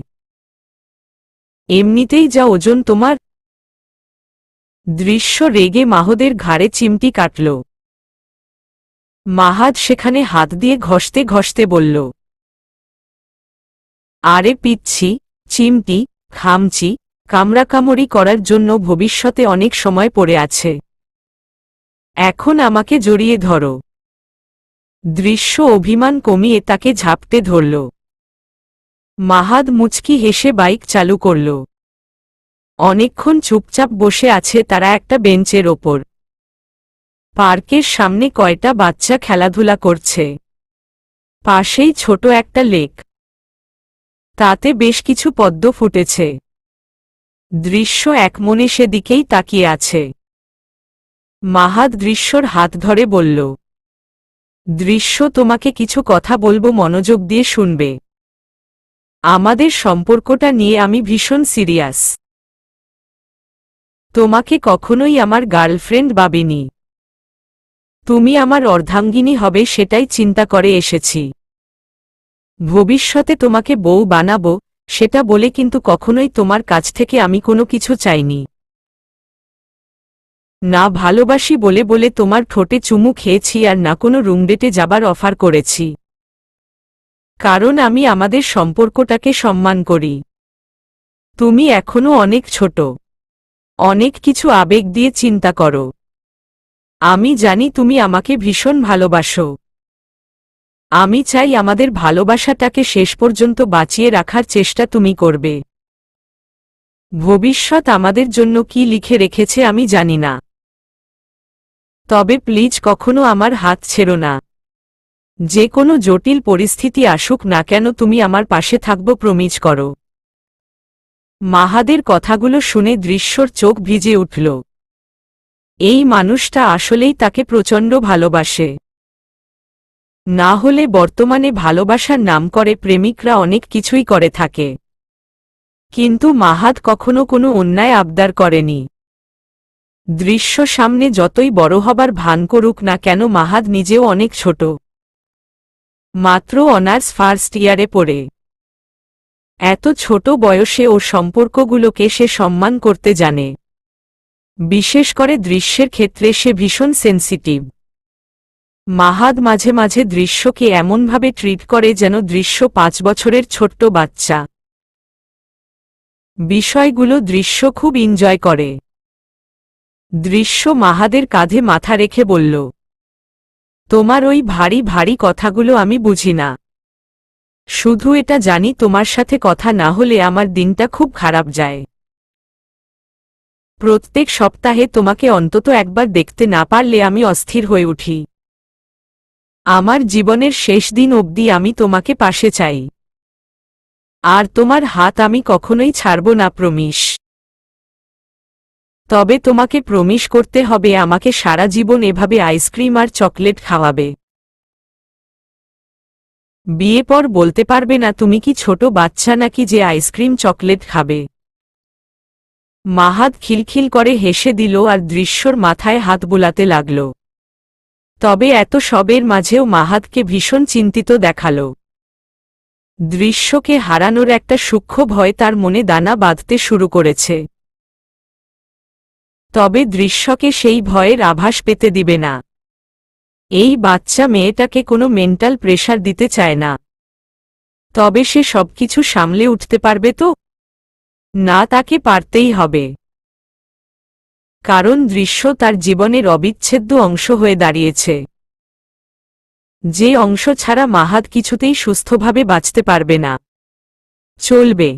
Speaker 1: এমনিতেই যা ওজন তোমার। দৃশ্য রেগে মাহাদের ঘাড়ে চিমটি কাটল। মাহাদ সেখানে হাত দিয়ে ঘষতে ঘষতে বলল, আরে পিচ্ছি, চিমটি, খামচি, কামড়াকামড়ি করার জন্য ভবিষ্যতে অনেক সময় পড়ে আছে। এখন আমাকে জড়িয়ে ধরো। দৃশ্য অভিমান কমিয়ে তাকে ঝাপটে ধরল। মাহাদ মুচকি হেসে বাইক চালু করল। অনেকক্ষণ চুপচাপ বসে আছে তারা একটা বেঞ্চের ওপর। পার্কের সামনে কয়টা বাচ্চা খেলাধুলা করছে। পাশেই ছোট একটা লেক। তাতে বেশ কিছু পদ্ম ফুটেছে। দৃশ্য একমনে সেদিকেই তাকিয়ে আছে। মাহাদ দৃশ্যর হাত ধরে বলল, দৃশ্য তোমাকে কিছু কথা বলবো, মনোযোগ দিয়ে শুনবে। আমাদের সম্পর্কটা নিয়ে আমি ভীষণ সিরিয়াস। তোমাকে কখনোই আমার গার্লফ্রেন্ড ভাবিনি। তুমি আমার অর্ধাঙ্গিনী হবে সেটাই চিন্তা করে এসেছি। ভবিষ্যতে তোমাকে বউ বানাবো সেটা বলে কিন্তু কখনোই তোমার কাছ থেকে আমি কোনো কিছু চাইনি। না ভালোবাসি বলে বলে তোমার ঠোঁটে চুমু খেয়েছি আর না কোনো রুমডেটে যাবার অফার করেছি। কারণ আমি আমাদের সম্পর্কটাকে সম্মান করি। তুমি এখনো অনেক ছোট। অনেক কিছু আবেগ দিয়ে চিন্তা করো। আমি জানি তুমি আমাকে ভীষণ ভালোবাসো। আমি চাই আমাদের ভালোবাসাটাকে শেষ পর্যন্ত বাঁচিয়ে রাখার চেষ্টা তুমি করবে। ভবিষ্যৎ আমাদের জন্য কি লিখে রেখেছে আমি জানি না। তবে প্লিজ কখনো আমার হাত ছেড়ো না। যে কোনো জটিল পরিস্থিতি আসুক না কেন তুমি আমার পাশে থাকবো, প্রমিজ করো। মাহাদের কথাগুলো শুনে দৃশ্যর চোখ ভিজে উঠল। এই মানুষটা আসলেই তাকে প্রচণ্ড ভালোবাসে। না হলে বর্তমানে ভালোবাসার নাম করে প্রেমিকরা অনেক কিছুই করে থাকে, কিন্তু মাহাদ কখনো কোনো অন্যায় আবদার করেনি। দৃশ্য সামনে যতই বড় হবার ভান করুক না কেন, মাহাদ নিজেও অনেক ছোট, মাত্র অনার্স ফার্স্ট ইয়ারে পড়ে। এত ছোট বয়সে ও সম্পর্কগুলোকে সে সম্মান করতে জানে। বিশেষ করে দৃশ্যের ক্ষেত্রে সে ভীষণ সেন্সিটিভ। মাহাদ মাঝে মাঝে দৃশ্যকে এমনভাবে ট্রিট করে যেন দৃশ্য 5 বছরের ছোট্ট বাচ্চা। বিষয়গুলো দৃশ্য খুব এনজয় করে। দৃশ্য মাহাদের কাঁধে মাথা রেখে বলল, তোমার ওই ভারী ভারী কথাগুলো আমি বুঝি না। শুধু এটা জানি তোমার সাথে কথা না হলে আমার দিনটা খুব খারাপ যায়। প্রত্যেক সপ্তাহে তোমাকে অন্তত একবার দেখতে না পারলে আমি অস্থির হয়ে উঠি। আমার জীবনের শেষ দিন অবধি আমি তোমাকে পাশে চাই, আর তোমার হাত আমি কখনোই ছাড়ব না, প্রমিস। তবে তোমাকে প্রমিস করতে হবে আমাকে সারা জীবন এভাবে আইসক্রিম আর চকলেট খাওয়াবে। বিয়ে পর বলতে পারবে না তুমি কি ছোট বাচ্চা নাকি যে আইসক্রিম চকলেট খাবে। মাহাদ খিলখিল করে হেসে দিল আর দৃশ্যর মাথায় হাত বোলাতে লাগল। তবে এত সবের মাঝেও মাহাদকে ভীষণ চিন্তিত দেখাল। দৃশ্যকে হারানোর একটা সূক্ষ্ম ভয় তার মনে দানা বাঁধতে শুরু করেছে। তবে দৃশ্যকে সেই ভয়ের আভাস পেতে দিবে না। এই বাচ্চা মেয়েটাকে কোনো মেন্টাল প্রেশার দিতে চায় না। তবে সে সবকিছু সামলে উঠতে পারবে তো? না, তাকে পারতেই হবে। কারণ দৃশ্য তার জীবনের অবিচ্ছেদ্য অংশ হয়ে দাঁড়িয়েছে, যে অংশ ছাড়া মাহাদ কিছুতেই সুস্থভাবে বাঁচতে পারবে না। চলবে।